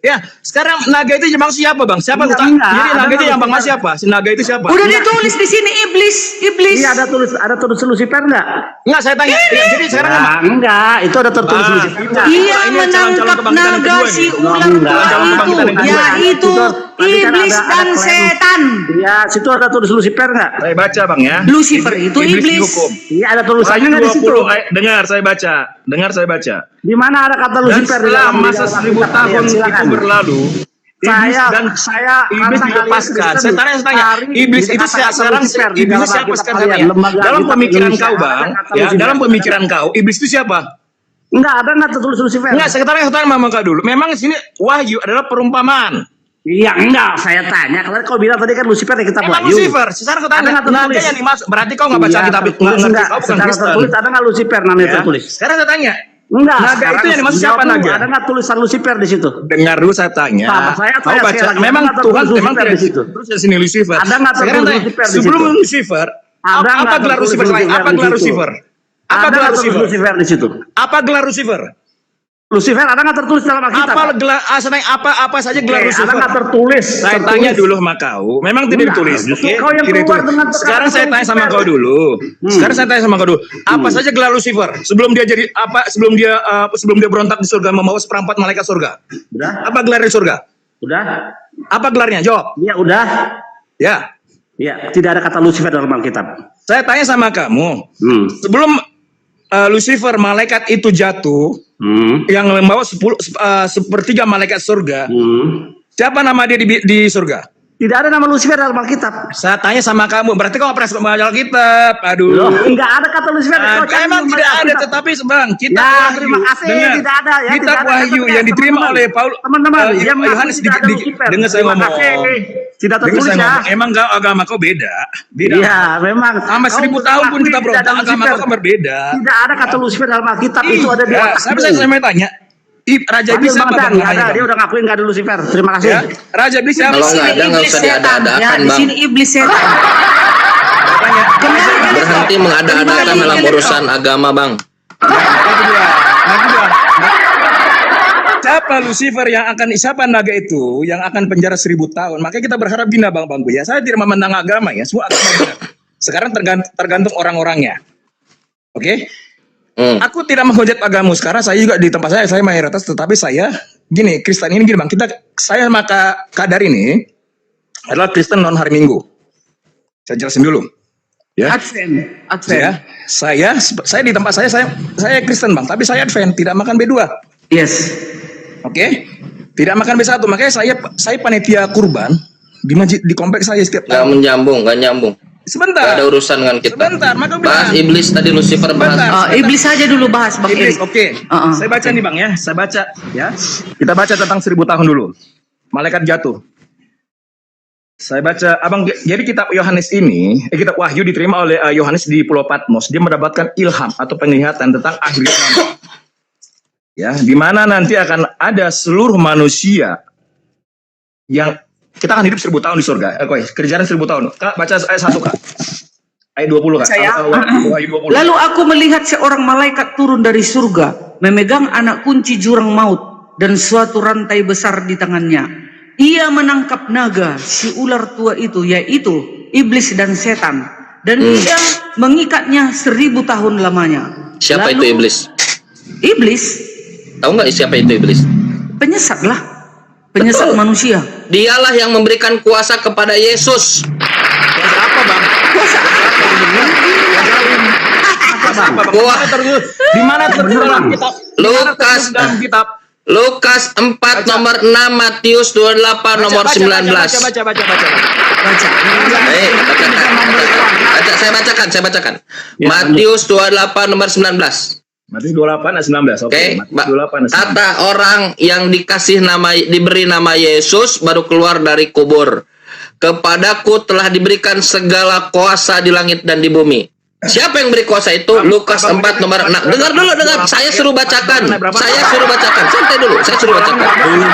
Ya, sekarang naga itu maksud siapa, Bang? Siapa? Enggak, Jadi ada naga itu yang Lucifer. Bang Mas siapa? Si naga itu siapa? Udah ditulis di sini iblis, iblis. Iya, ada tulis Lucifer nggak? Enggak, saya tanya. Ya, jadi sekarang Nah, enggak, itu ada tertulis Ah. Lucifer nggak? Ia Ini calon-calon menangkap kebangkitan yang naga kedua si nih. ular Enggak, tua calon itu, kebangkitan yang kedua. yaitu Tadi kan iblis ada dan klaim. setan. Iya, situ ada tulis Lucifer nggak? saya baca, Bang ya. Lucifer itu iblis. dihukum. Iya, ada tulisannya nggak di situ? Dengar saya baca. Di mana ada kata Dan Lucifer di setelah dalam masa 1000 tahun itu berlalu, iblis dan iblis dilepaskan. Saya tanya, iblis itu sekarang iblis siapa sekarang? Dalam pemikiran kau, Bang, ya, dalam pemikiran kau, iblis itu siapa? Enggak, ada nggak tertulis Lucifer? Enggak, sekarang mama kau dulu. Memang sini wahyu adalah perumpamaan. Iya, enggak, saya tanya. Kalau kau bilang tadi kan Lucifer di kitab Emang Wahyu. Lucifer, sekarang kau tanya, Ada nggak tertulis? naga yang dimaksud. Berarti kau nggak baca Iya, kitab, nggak tertulis ngerti, enggak? kau bukan Secara Kristen. tertulis ada nggak Lucifer namanya Ya. tertulis? Sekarang saya tanya, Enggak. naga sekarang itu yang dimaksud jawab siapa dulu, naga? Ada nggak tulisan Lucifer di situ? dengar dulu saya tanya. Sama, saya Kau sekali baca, lagi, memang ada nggak Tuhan tertulis memang Lucifer tidak di situ? terus di sini Lucifer. Ada nggak Sekarang tertulis tanya, Lucifer di sebelum situ? Lucifer, Ada apa nggak gelar tertulis Lucifer? Lucifer Apa di gelar situ? Lucifer? Apa Ada gelar nggak tertulis Lucifer? Lucifer di situ? Apa gelar Lucifer? Lucifer ada nggak tertulis dalam Alkitab? Apa gelar? Apa saja gelar Oke, Lucifer? ada nggak tertulis? Saya tanya dulu sama kau, memang tidak Enggak, ditulis. justru Oke? kau yang Tidak keluar ditulis. dengan Sekarang kata-kata saya tanya sama Lucifer. kau dulu. Sekarang saya tanya sama kau dulu. Apa saja gelar Lucifer sebelum dia jadi apa? Sebelum dia berontak di surga membawa seperempat malaikat surga. Udah, Apa gelar di surga? udah. Apa gelarnya? Jawab. Iya, udah. Ya. Ya, tidak ada kata Lucifer dalam Alkitab. Saya tanya sama kamu. Hmm. Sebelum Lucifer malaikat itu jatuh, yang membawa sepertiga malaikat surga, siapa nama dia di surga? Tidak ada nama Lucifer dalam Alkitab. Saya tanya sama kamu, berarti kau nggak pernah membaca Alkitab? Aduh. Loh, enggak ada kata Lucifer. Kau cari Emang membaca tidak ada, Alkitab. tetapi bang, kitab Ya, Wahyu, terima kasih, dengar, tidak ada ya, kitab tidak ada Wahyu kata- yang diterima teman-teman, oleh Paulus, teman-teman, yang mengaku Yohanes tidak ada Lucifer. dengar saya Terima ngomong. kasih. Tidak Dengar tertulis saya ya. ngomong. Emang kau agama kau beda. Iya, memang. Sampai Kau 1000 tahun pun mengakui kita tidak berontak, ada agama Lucifer. kau kan berbeda. Tidak ada kata Lucifer dalam Alkitab, itu ada di Ya, otakmu. saya mau tanya, Raja Iblis siapa bang? Nggak ada, dia udah ngakuin nggak ada Lucifer. Terima kasih. Ya, Raja Iblis siapa? Kalau nggak ada, nggak usah Setan, ya, diada-adakan, di Bang. sini iblis setan. Tanya. Berhenti mengada-adakan dalam urusan agama, Bang. Siapa Lucifer yang akan, siapa naga itu yang akan penjara 1000 tahun? Makanya kita berharap gini bangku ya. Saya tidak memandang agama ya, semua agama benar. Sekarang tergantung orang-orangnya. Oke? Aku tidak menghujat agama sekarang. Saya juga di tempat saya mayoritas, tetapi saya gini, Kristen ini gini bang. Saya maka kadar ini adalah Kristen non hari Minggu. Saya jelasin dulu. Ya. Advent. Ya, saya di tempat saya Kristen bang, tapi saya Advent, tidak makan B2. Yes. Oke, tidak makan B1. Makanya saya panitia kurban di masjid di kompleks saya setiap Nggak tahun. nggak nyambung. Sebentar. Nggak ada urusan dengan kita. Sebentar, maka Bahas bilang. iblis tadi Lucifer bahas. Sebentar. Iblis saja dulu bahas Bang Iblis, Erik. oke. Saya baca nih bang ya, saya baca ya. Kita baca tentang 1000 tahun dulu. Malaikat jatuh. Saya baca, abang. Jadi kitab Yohanes ini, kitab Wahyu diterima oleh Yohanes di Pulau Patmos. Dia mendapatkan ilham atau penglihatan tentang akhir zaman. Ya, di mana nanti akan ada seluruh manusia yang kita akan hidup 1000 tahun di surga. Kerjaan 1000 tahun. Kak, baca ayat 1 kak. Ayat 20 kak. Saya. Wahyu 20. Lalu aku melihat seorang malaikat turun dari surga, memegang anak kunci jurang maut dan suatu rantai besar di tangannya. Ia menangkap naga, si ular tua itu, yaitu iblis dan setan, dan ia mengikatnya 1000 tahun lamanya. Siapa Lalu, itu iblis? Iblis, Tahu nggak siapa itu iblis? penyesat lah, penyesat Betul. manusia. Dialah yang memberikan kuasa kepada Yesus. Kuasa apa bang? Kuasa Kuasa apa bang? Wah. Di mana tertulis dalam kitab? Di mana tertulis dalam kitab? Lukas 4 nomor 6, Matius 28 nomor 19. Baca. baca. Saya bacakan. Ya, Matius 28 nomor 19. Matius 28 ayat 19. Oke, Matius 28 ayat 19. kata orang yang diberi nama Yesus baru keluar dari kubur. Kepadaku telah diberikan segala kuasa di langit dan di bumi. Siapa yang beri kuasa itu? Lukas 4 nomor 6. Dengar dulu, dengar. Saya suruh bacakan. Santai dulu, saya suruh bacakan.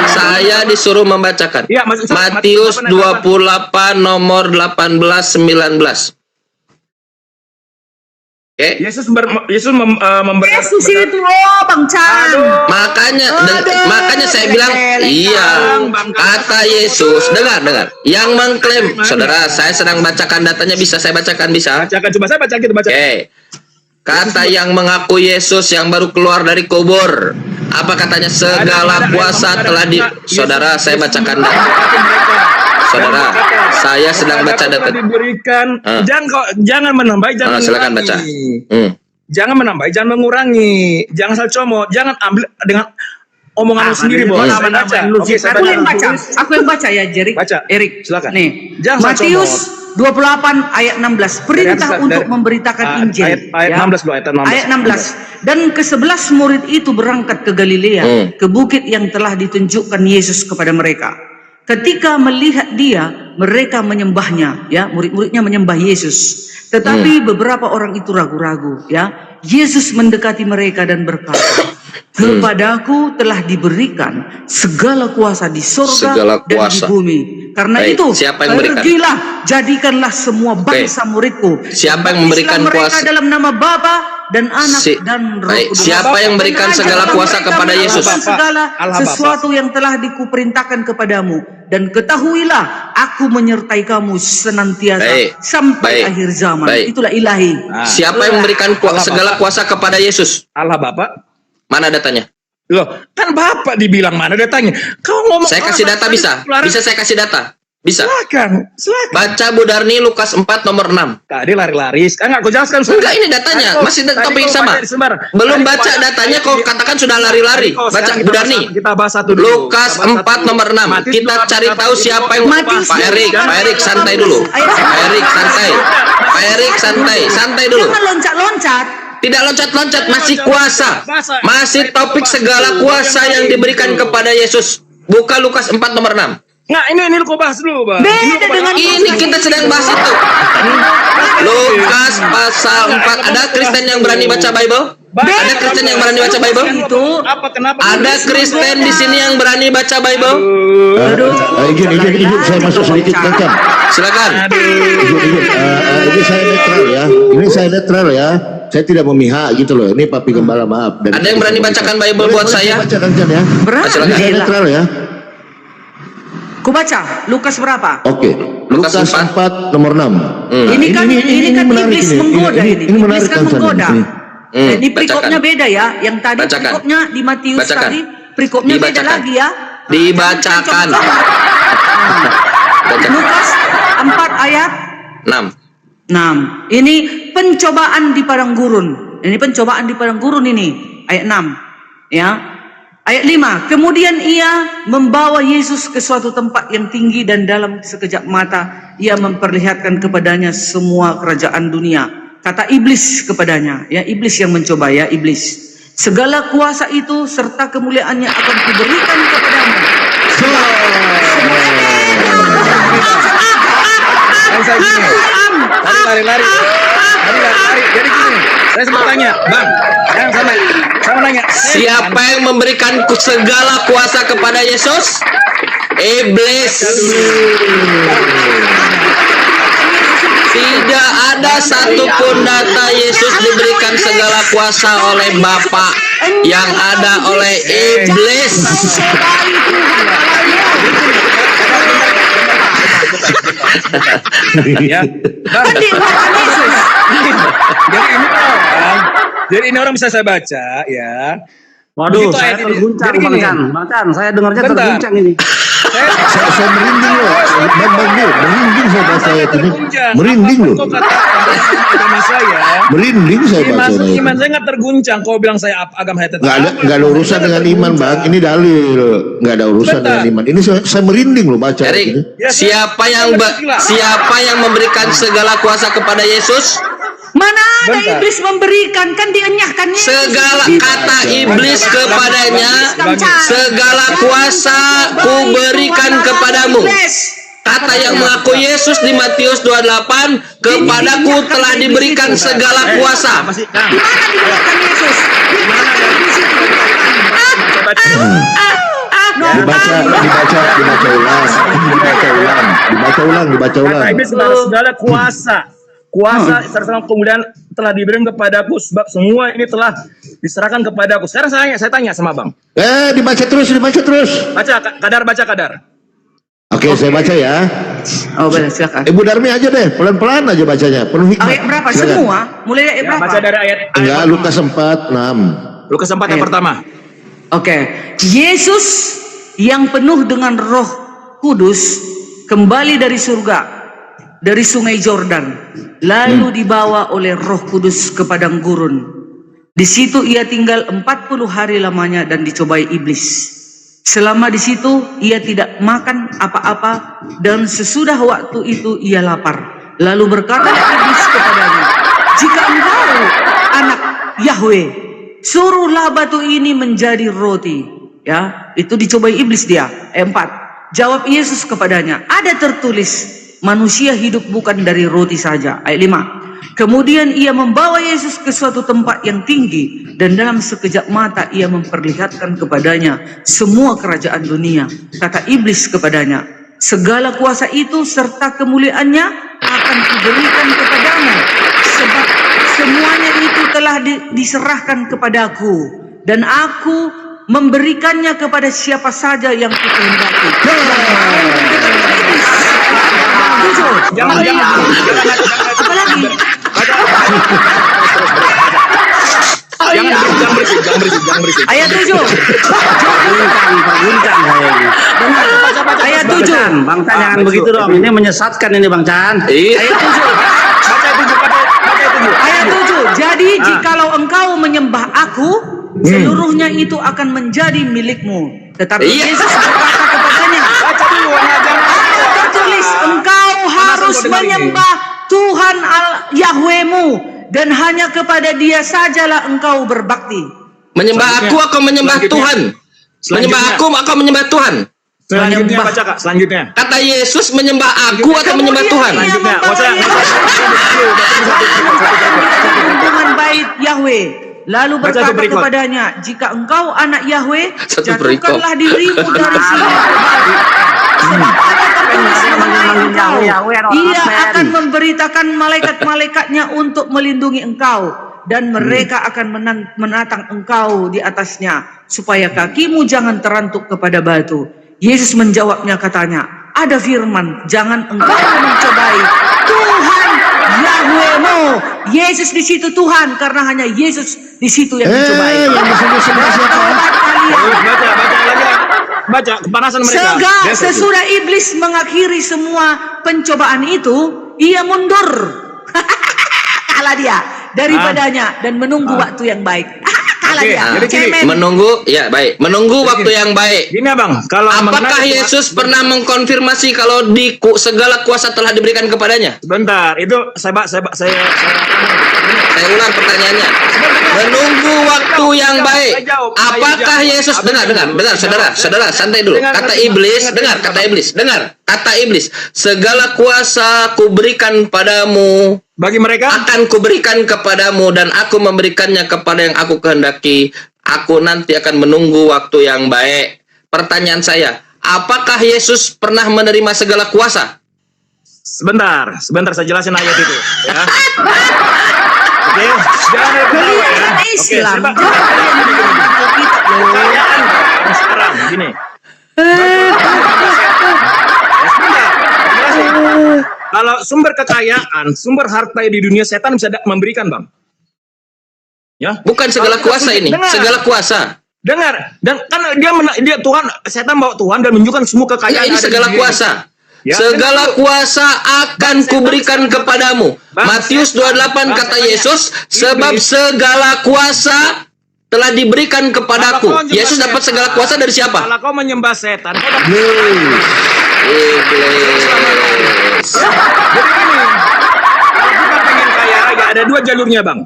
Saya disuruh membacakan. Iya, maksud saya, Matius 28 nomor 18 19. Oke. Yesus memberi Yesus itu Bang Chan. Makanya saya bilang iya, kata Yesus. Dengar. Yang mengklaim, saudara, saya sedang bacakan datanya, bisa saya bacakan, bisa? bacakan, coba saya baca gitu, baca. Oke. Kata yang mengaku Yesus yang baru keluar dari kubur. Apa katanya? Segala kuasa telah di... Saudara, saya bacakan data. Saudara, saya sedang baca data. Diberikan. Jangan menambah, jangan Silakan baca. Jangan menambah, jangan mengurangi. Jangan salah comot, jangan ambil dengan omonganmu sendiri, Bos. Saya baca. Oke, saya baca. Aku yang baca ya, Jerik. Baca. Erik. Silakan. Nih, Jangan Matius 28 ayat 16. Perintah untuk memberitakan Injil. Ayat 16 dulu, Ayat 16. Dan ke-11 murid itu berangkat ke Galilea, ke bukit yang telah ditunjukkan Yesus kepada mereka. Ketika melihat dia, mereka menyembahnya, ya, murid-muridnya menyembah Yesus. Tetapi beberapa orang itu ragu-ragu, ya. Yesus mendekati mereka dan berkata, kepadaku telah diberikan segala kuasa di surga dan di bumi. Karena itu, siapa yang memberikan? pergilah, jadikanlah semua bangsa muridku. Siapa yang memberikan mereka kuasa? dalam nama Bapa dan Anak dan Roh Kudus. Siapa yang memberikan segala kuasa kepada Yesus? Segala sesuatu yang telah dikuperintahkan kepadamu, dan ketahuilah aku menyertai kamu senantiasa sampai akhir zaman. Itulah ilahi. Siapa yang memberikan segala kuasa kepada Yesus? Allah Bapa. Mana datanya? Loh, kan Bapak dibilang mana datanya? Kau ngomong. Saya kasih data bisa? Bisa saya kasih data? Bisa. Silakan. Baca Bu Darni Lukas 4 nomor 6. Tadi lari-lari. Enggak, aku jelaskan. Enggak, ini datanya. Masih topik yang sama. Belum baca datanya kok katakan sudah lari-lari. Baca Bu Darni. Kita bahas satu dulu. Lukas 4 nomor 6. Kita cari tahu siapa yang Pak Erik santai dulu. Pak Erik santai dulu. Jangan loncat-loncat. Tidak loncat-loncat, masih kuasa. Masih topik segala kuasa yang diberikan kepada Yesus. Buka Lukas 4 nomor 6. Nah, ini kau bahas dulu, Bang. Beda dengan ini kita sedang bahas itu. Lukas pasal 4. Ada Kristen yang berani baca Bible? Ada Kristen yang berani baca Bible? Ada Kristen di sini yang berani baca Bible? Izin saya masuk sedikit, Kang. Silakan. Ini saya netral ya. Ini saya netral ya. Saya tidak memihak gitu loh. Ini Papi Gembala, maaf. Ada yang berani bacakan Bible buat saya? Bacakan Jan ya. Silakan. Saya netral ya. Ku baca Lukas berapa? Oke. Lukas 4 nomor 6. Ini kan iblis menggoda ini. Ini menarik Iblis kan kan menggoda. Ini perikopnya bacakan. beda ya. Yang tadi perikopnya di Matius tadi, perikopnya beda lagi ya. Dibacakan. Lukas 4 ayat 6. 6. Ini pencobaan di padang gurun. Ini pencobaan di padang gurun ini. Ayat 6. Ya. Ayat 5. Kemudian ia membawa Yesus ke suatu tempat yang tinggi dan dalam sekejap mata ia memperlihatkan kepadanya semua kerajaan dunia. Kata iblis kepadanya, ya, iblis yang mencoba, ya, iblis. Segala kuasa itu serta kemuliaannya akan kuberikan kepadamu. Lari. Jadi gini, saya sempat tanya, Bang, yang sama nanya. Siapa yang memberikan segala kuasa kepada Yesus? Iblis. Tidak ada satupun data Yesus diberikan segala kuasa oleh Bapa, yang ada oleh iblis. Ya. Jadi ini orang bisa saya baca ya. Waduh, saya terguncang, Bang Chan. Saya dengarnya terguncang ini. Saya merinding loh. Merinding saya baca ayat ini. Merinding loh. Agama saya. Merinding saya baca ayat ini. Iman saya nggak terguncang. Kau bilang saya agama saya tetap. Nggak ada urusan dengan iman, Bang. Ini dalil. Nggak ada urusan dengan iman. Ini saya merinding loh baca ayat ini. Siapa yang memberikan segala kuasa kepada Yesus? Mana ada Bentar. iblis memberikan, kan dienyahkan Yesus. Segala kata iblis kepadanya, segala kuasa kuberikan kepadamu. Kata yang mengaku Yesus di Matius 28, kepadaku telah diberikan segala kuasa. Masih, Di mana diberikan Yesus? Dibaca ulang. kata iblis kepada segala kuasa serta kemudian telah diberikan kepadaku, sebab semua ini telah diserahkan kepadaku. Sekarang saya tanya sama Bang. Dibaca terus. Baca kadar. Oke, saya baca ya. Oh, boleh, silakan. Ibu Darmi aja deh, pelan-pelan aja bacanya, penuh hikmat. Ayat berapa? Silakan. Semua? Mulai ayat berapa? Baca dari ayat Enggak, Lukas 4:6. Lukas 4 yang pertama. Oke. Yesus yang penuh dengan Roh Kudus kembali dari surga, dari sungai Jordan, lalu dibawa oleh Roh Kudus ke padang gurun. Di situ ia tinggal 40 hari lamanya dan dicobai iblis. Selama di situ ia tidak makan apa-apa, dan sesudah waktu itu ia lapar. Lalu berkata iblis kepadanya, "Jika engkau anak Yahweh, suruhlah batu ini menjadi roti." Ya, itu dicobai iblis dia. 4. Jawab Yesus kepadanya, "Ada tertulis, manusia hidup bukan dari roti saja." Ayat 5. Kemudian ia membawa Yesus ke suatu tempat yang tinggi, dan dalam sekejap mata ia memperlihatkan kepadanya semua kerajaan dunia. Kata iblis kepadanya, "Segala kuasa itu serta kemuliaannya akan kuberikan kepadamu, sebab semuanya itu telah diserahkan kepadaku, dan aku memberikannya kepada siapa saja yang kukehendaki." Jangan. Apa lagi? Jangan berisik. Ayat 7. Guncang saya ini. Ayat Bang 7. Chan, Bang Chan jangan begitu dong. Ini menyesatkan ini Bang Chan. Ayat 7. Baca 7. Ayat 7. Jadi jikalau engkau menyembah aku, seluruhnya itu akan menjadi milikmu. Tetapi Yesus berkata kepadanya, Baca dulu, jangan. tertulis, engkau harus menyembah Tuhan Yahwehmu, dan hanya kepada Dia sajalah engkau berbakti. Menyembah aku menyembah Tuhan. Menyembah aku menyembah Tuhan. Selanjutnya baca Kak, selanjutnya. Kata Yesus menyembah aku atau menyembah Tuhan? Ia Selanjutnya, membawa Tuhan bait Yahweh. Lalu Baca berkata satu berikut. kepadanya, "Jika engkau anak Yahweh, Satu berikut. jatuhkanlah dirimu dari sini ke bawah. Sebab ada tertulis mengenai engkau, Ia akan memberitakan malaikat-malaikatnya untuk melindungi engkau, dan mereka akan menatang engkau di atasnya, supaya kakimu jangan terantuk kepada batu." Yesus menjawabnya katanya, "Ada firman, jangan engkau mencobai Tuhan Yahwehmu." Yesus di situ Tuhan, karena hanya Yesus di situ yang dicobai. Yang disebut sebelah siapa? Taubat kalian. Baca lagi. Baca kepanasan mereka. Sesudah iblis mengakhiri semua pencobaan itu, ia mundur. Kalah dia daripadanya dan menunggu waktu yang baik. Kalah Oke, dia. jadi gini, Cemen. Menunggu waktu yang baik. Gini Abang, kalau Apakah Yesus pernah mengkonfirmasi kalau segala kuasa telah diberikan kepadanya? Bentar, itu saya Saya ulang pertanyaannya. Menunggu waktu yang baik. Apakah Yesus dengar, saudara, santai dulu. Kata iblis, dengar. Kata iblis, segala kuasa kuberikan padamu, bagi mereka akan kuberikan kepadamu, dan aku memberikannya kepada yang aku kehendaki. Aku nanti akan menunggu waktu yang baik. Pertanyaan saya, apakah Yesus pernah menerima segala kuasa? sebentar saya jelasin ayat itu ya. Oke, jangan ketawa ya. Oke, Islam. pertanyaan sekarang gini. Sebentar, jelasin. Kalau sumber kekayaan, sumber harta di dunia setan bisa memberikan, Bang. Ya. Bukan segala kuasa ini, Dengar. segala kuasa. Dengar, dan kan dia Tuhan, setan bawa Tuhan dan menunjukkan semua kekayaan. Ini ada di segala dunia. kuasa. Ya, Segala kuasa akan kuberikan kepadamu. Matius 28 kata Yesus, sebab segala kuasa telah diberikan kepadaku. Yesus dapat segala kuasa dari siapa? Kalau kau menyembah setan, kau dapat. Iblis. Jadi gini, kalau kita pengen kaya, ya ada dua jalurnya, Bang.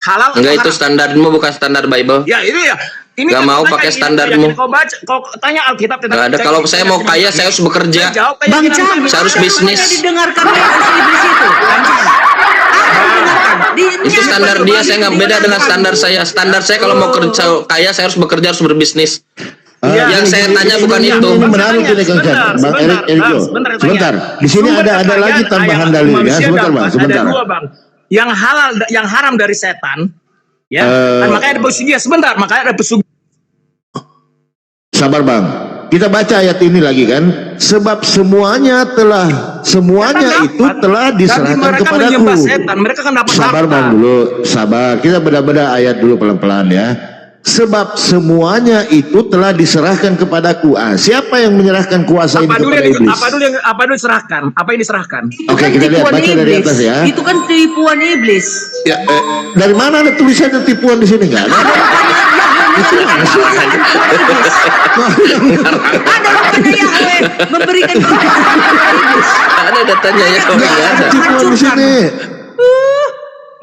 Halal atau Enggak, itu haram? standarmu bukan standar Bible. Ya, ini ya. Ini Nggak kan mau tanya, pakai ini standarmu. Kau baca, kau tanya Alkitab tentang Nggak ada. Kalau saya mau kaya, saya harus bekerja. Jawab Bang keyakinan Cam, kami. Saya harus ada bisnis. namanya didengarkan Yesus iblis itu. Itu standar dia, saya nggak beda dengan standar saya. Standar saya kalau mau kerja kaya, saya harus bekerja, harus berbisnis. Yang saya tanya bukan itu. Ini menarik ini Kang Chan. Bang Erik Erjo. Sebentar. Di sini ada lagi tambahan dalil ya. Sebentar Bang, sebentar. Ada dua, Bang. Yang halal, yang haram dari setan. Ya, kan makanya ada pesugihan. Sebentar, makanya ada pesugihan. Sabar Bang. Kita baca ayat ini lagi kan. Sebab semuanya itu telah diserahkan mereka kepadaku. menyembah setan, mereka kan dapat Sabar harta. Bang dulu, sabar. Kita beda-beda ayat dulu pelan-pelan ya. Sebab semuanya itu telah diserahkan kepadaku. Siapa yang menyerahkan kuasa ini kepada iblis? Apa dulu diserahkan? Apa yang diserahkan? Oke, kita lihat baca dari atas ya. Itu kan tipuan iblis. Ya, dari mana ada tulisannya tipuan di sini nggak ada? Ada rupanya Yahweh memberikan iblis. Ada datanya ya, kalau nggak ada. Tipuan di sini.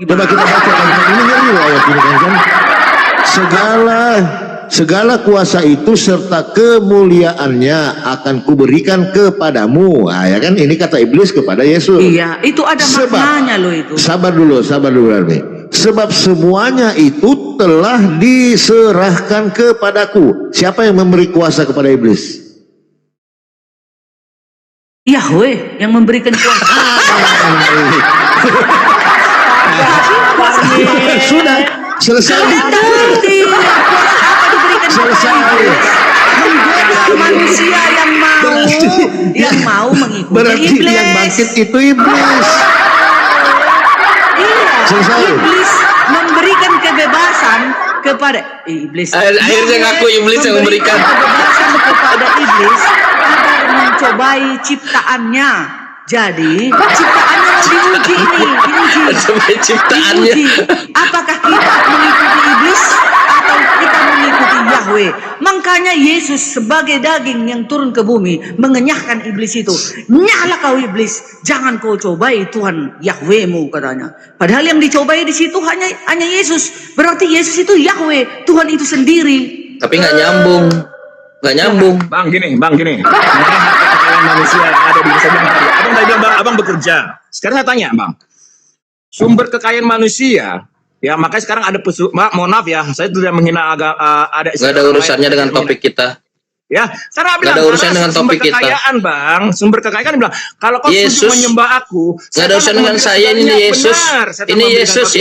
Coba kita baca kan ini loh ayat ini kan. Segala kuasa itu serta kemuliaannya akan kuberikan kepadamu. Ya kan ini kata iblis kepada Yesus. Iya, itu ada maknanya loh itu. Sabar dulu Armi. Sebab semuanya itu telah diserahkan kepadaku. Siapa yang memberi kuasa kepada iblis? Yahweh yang memberikan kuasa. Sudah selesai. Anda ngerti kuasa apa diberikan kepada iblis? Menggoda manusia yang mau mengikuti Berarti iblis. yang bangkit itu iblis. Iya, Selesai. iblis memberikan kebebasan kepada iblis. Akhirnya ngaku iblis yang memberikan. Kebebasan kepada iblis agar mencobai ciptaannya. Jadi ciptaannya mau diuji ini, Sampai ciptaannya. diuji. Apakah kita mengikuti iblis atau kita mengikuti Yahweh? Makanya Yesus sebagai daging yang turun ke bumi mengenyahkan iblis itu. Nyala kau iblis, jangan kau cobai Tuhan Yahwehmu katanya. Padahal yang dicobai di situ hanya Yesus. Berarti Yesus itu Yahweh, Tuhan itu sendiri. Tapi nggak nyambung. Bang gini. Kekayaan manusia yang ada di desa Bang tadi. Abang tadi bilang abang bekerja. Sekarang saya tanya, Bang. Sumber kekayaan manusia, ya makanya sekarang ada mohon maaf ya, saya tidak menghina ada Nggak ada urusannya dengan topik kita. Ya, saya bilang Nggak ada urusan dengan topik kita. Sumber kekayaan bilang, kalau kau Yesus setuju menyembah aku, nggak ada urusan dengan saya, ini Yesus. Ini Yesus.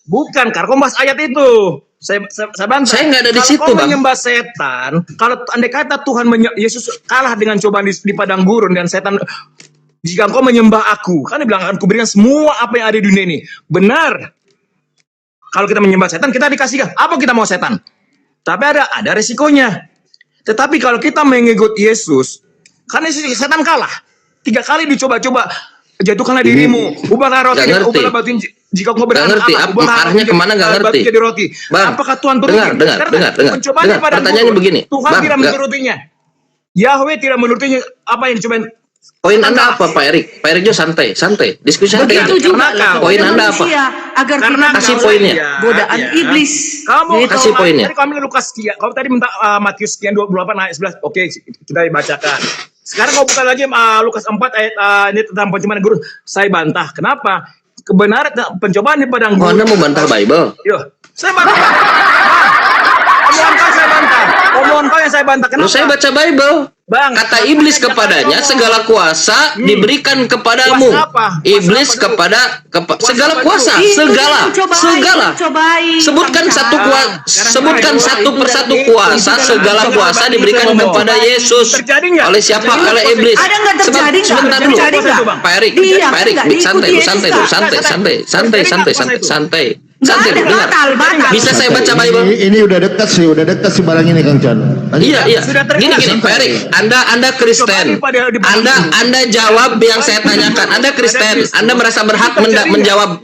Bukan, karena kau bahas ayat itu. Saya bantah. Saya nggak ada di situ, Kalau kau Bang. menyembah setan, kalau andai kata Tuhan Yesus kalah dengan cobaan di padang gurun dan setan, jika engkau menyembah aku, kan dibilang akan kuberikan semua apa yang ada di dunia ini. Benar. Kalau kita menyembah setan, kita dikasihkan. Apa kita mau setan? Tapi ada resikonya. Tetapi kalau kita mengikut Yesus, karena setan kalah. 3 kali dicoba-coba, jatuhkanlah dirimu, ubahlah roti, Nggak ngerti. ubahlah batu jika engkau Nggak berada ngerti. Arahnya kemana nggak ngerti. jadi roti. Bang, Apakah Tuhan turuti? dengar. Pencobaan Dengar. pada Pertanyaannya guru. begini. Tuhan Bang, tidak nggak. menurutinya. Yahweh tidak menurutinya apa yang dicobain. Poin Anda apa, Pak Erik? Pak Erik Jo santai. Diskusi santai. Begitu juga Karena lah poin kepada Anda apa? manusia, agar Karena kita kasih tahu poinnya. godaan iblis. Kamu Gitu. Kasih poinnya. Tadi kami Lukas sekian. Kau tadi minta Matius sekian 28 ayat 11. Oke, kita bacakan. Sekarang kau buka lagi Lukas 4 ayat ini tentang pencobaan guru. Saya bantah. Kenapa? Kebenaran pencobaan di padang Oh, gurun. Anda mau bantah Bible? Yo, saya bantah. Omongan kau saya bantah. Omongan kau yang saya bantah. Lu Kenapa? saya baca Bible. Bang, Kata iblis kepadanya, segala kuasa diberikan kepadamu. Kuasa apa? Kuasa Iblis apa dulu? kepada segala apa kuasa, dulu? segala. Sebutkan sebutkan satu persatu kuasa, segala kuasa diberikan kepada Yesus. Terjadi nggak? Oleh siapa? Terjadi Oleh nggak? iblis. Ada nggak terjadi nggak? Sebentar dulu. Terjadi nggak? Pak Erik, Iya, Pak Erik, nggak santai diikuti dulu, Yesus, santai. Nggak Santai ada, dulu, dengar. batal. Bisa saya baca Bible? Ini udah dekat sih barang ini Kang Chan. Iya. Sudah Gini, terkenal. Pak Erik, Anda Kristen. Anda jawab yang saya tanyakan. Anda Kristen. Anda merasa berhak menjawab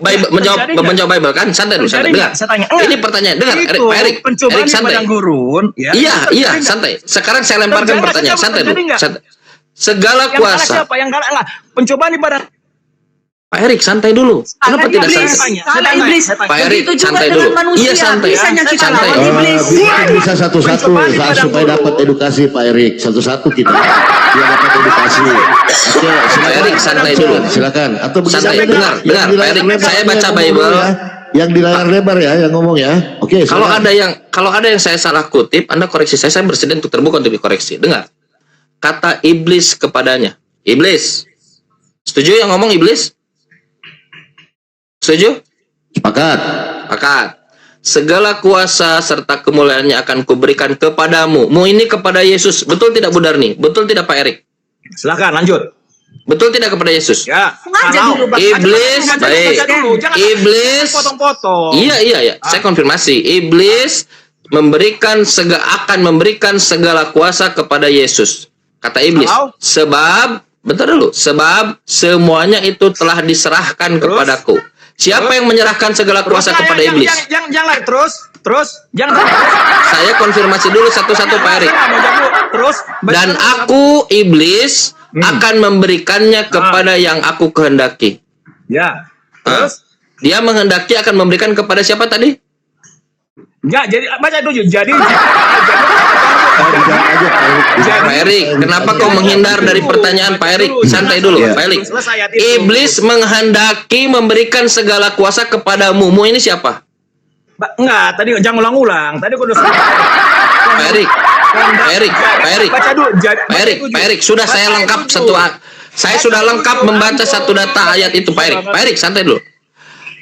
Bible kan? Santai dulu, santai. Dengar. Saya tanya. Ini pertanyaan. Dengar, Itu Pak Erik. pencobaan Erik di santai. padang gurun. Ya. Iya, santai. Sekarang saya lemparkan pertanyaan. Santai dulu. Santai. Segala Yang kalah kuasa. siapa? Yang kalah? Pencobaan di padang Pak Erik, santai dulu. Kenapa tidak santai? Salah iblis. Pak Erik, Begitu juga santai dengan dulu. manusia. Iya, santai. Bisa nyakiti Santai. lawan iblis. Bisa satu-satu supaya dapat edukasi Pak Erik. Satu-satu kita biar dapat edukasi. Oke, Pak Erik, santai dulu. Silakan. Atau begini Santai, aja, dengar, yang dengar, di Pak layar Erik. lebar Saya aja baca yang ngomong Bible. ya. Yang di layar lebar ya yang ngomong ya. Oke. Kalau silakan. ada yang saya salah kutip, Anda koreksi saya bersedia untuk terbuka untuk dikoreksi. Dengar. Kata iblis kepadanya. Iblis. Setuju yang ngomong iblis? Setuju? Sepakat. Sepakat. Segala kuasa serta kemuliaannya akan kuberikan kepadamu. Mu ini kepada Yesus. Betul tidak Bu Darni? Betul tidak Pak Erik? Silakan lanjut. Betul tidak kepada Yesus? Ya. Sengaja dulu, Bang. Iblis, baik. Iblis. Iblis, Potong-potong. iya. Saya konfirmasi. Iblis akan memberikan segala kuasa kepada Yesus. Kata iblis. Kalau? Sebab, bentar dulu. Sebab semuanya itu telah diserahkan kepadaku. Siapa yang menyerahkan segala kuasa kepada iblis? Jangan terus. Jangan. Saya konfirmasi dulu satu-satu Pak Erik. Terus. Dan aku iblis akan memberikannya kepada yang aku kehendaki. Ya. Ah. Terus. Dia menghendaki akan memberikan kepada siapa tadi? Ya, jadi baca dulu. Jadi Pak Erik, kenapa kau menghindar dari pertanyaan Pak Erik? Santai dulu, Pak Erik. Iblis menghendaki memberikan segala kuasa kepadamu. Mu ini siapa? enggak, tadi jangan ulang-ulang. Tadi aku udah Pak Erik. Baca dulu. Pak Erik, sudah saya lengkap saya sudah lengkap membaca satu data ayat itu Pak Erik. Pak Erik, santai dulu.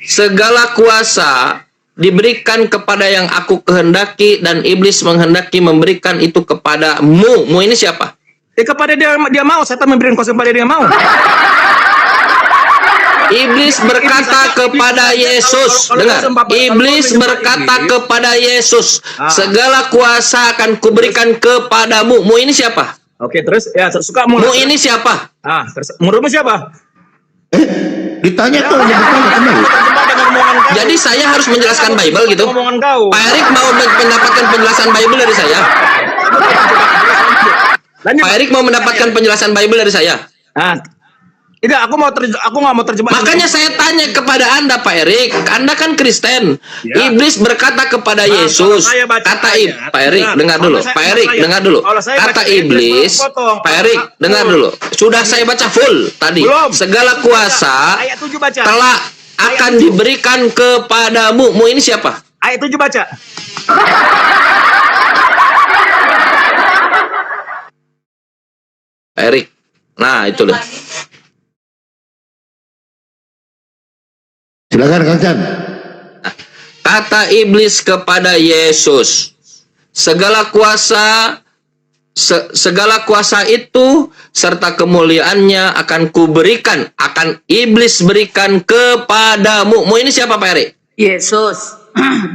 Segala kuasa diberikan kepada yang aku kehendaki dan iblis menghendaki memberikan itu kepadamu. Mu ini siapa? Kepada dia mau, setan memberikan kuasa kepada dia mau. Iblis berkata kepada Yesus, dengar. Iblis berkata kepada Yesus, segala kuasa akan kuberikan kepadamu. Mu ini siapa? Oke, terus ya suka Mu ini siapa? Menurutmu siapa? Ditanya tuh, kenal. Jadi saya harus menjelaskan Bible gitu. Ngomongan kau. Pak Erik mau mendapatkan penjelasan Bible dari saya. Pak Erik mau mendapatkan penjelasan Bible dari saya. Tidak, aku nggak mau terjemah. Makanya saya tanya kepada Anda, Pak Erik. Anda kan Kristen. Ya. Iblis berkata kepada Yesus. Kata Pak Erik, dengar dulu. Pak Erik, dengar dulu. Kata iblis. Pak Erik, dengar dulu. Sudah saya baca full tadi. Segala kuasa Ayat 7 baca. telah akan diberikan kepadamu. Mu ini siapa? Ayat 7 baca. Pak Erik. Nah, itu loh. Silakan Kang Chan. Kata iblis kepada Yesus, segala kuasa itu serta kemuliaannya akan kuberikan, akan iblis berikan kepadamu. Mu ini siapa Pak Erik? Yesus.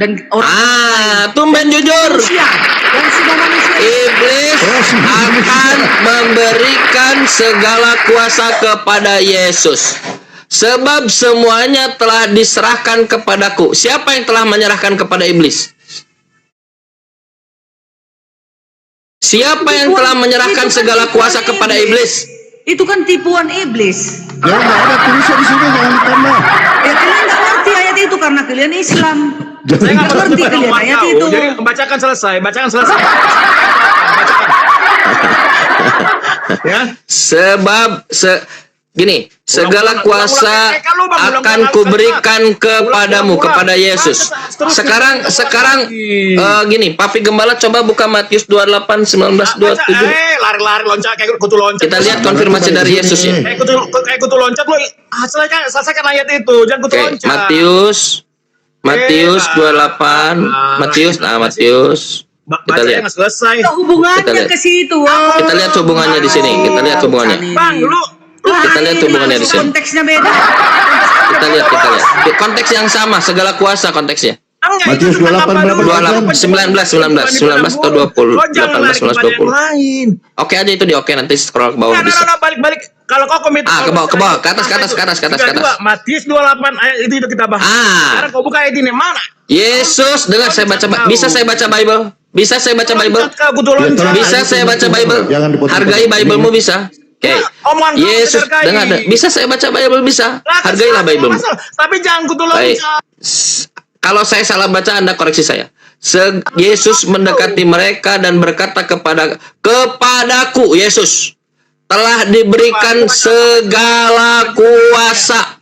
Dan orang tumben jujur. manusia. Yang sudah manusia. Iblis akan memberikan segala kuasa kepada Yesus. Sebab semuanya telah diserahkan kepadaku. Siapa yang telah menyerahkan kepada iblis? Siapa yang telah menyerahkan segala kuasa kepada iblis? Itu kan tipuan iblis. Ya nggak ada tulisan di sini, jangan ditambah. Ya kalian nggak ngerti ayat itu karena kalian Islam. Saya nggak ngerti kalian ayat itu. Jadi bacakan selesai. Bacakan. Ya. Gini, segala kuasa akan kuberikan kepadamu, kepada Yesus. Sekarang gini, Papi Gembala coba buka Matius 28, 19, 27. Lari-lari loncat kayak kutu loncat. Kita lihat konfirmasi dari Yesus ya. Kayak kutu loncat lo. Selesaikan ayat itu, jangan kutu Oke, loncat. Matius 28, Matius. Kita lihat. Selesai. Ada hubungannya ke situ. Kita lihat hubungannya di sini. Kita lihat hubungannya. Bang, Kita lihat hubungannya di sini. Konteksnya beda. Kita lihat. Konteks yang sama, segala kuasa konteksnya. Matius 28 berapa? 19 atau 20. 18, 19, 20. Oke aja itu di oke, nanti scroll ke bawah bisa. Balik. Kalau kau komit Ke bawah, ke atas. Matius 28 ayat itu kita bahas. Sekarang kau buka ayat ini mana? Yesus, dengar saya baca. Bisa saya baca Bible? Bisa saya baca Bible? Kutu loncat. Bisa saya baca Bible? Hargai Biblemu bisa? Oke. Omongan kamu Yesus saya dengar, hargai. bisa saya baca Bible, bisa. Hargailah Bible. Tapi jangan kutolong. Baik. Kalau saya salah baca, Anda koreksi saya. Yesus mendekati mereka dan berkata kepadaku, Yesus telah diberikan segala kuasa.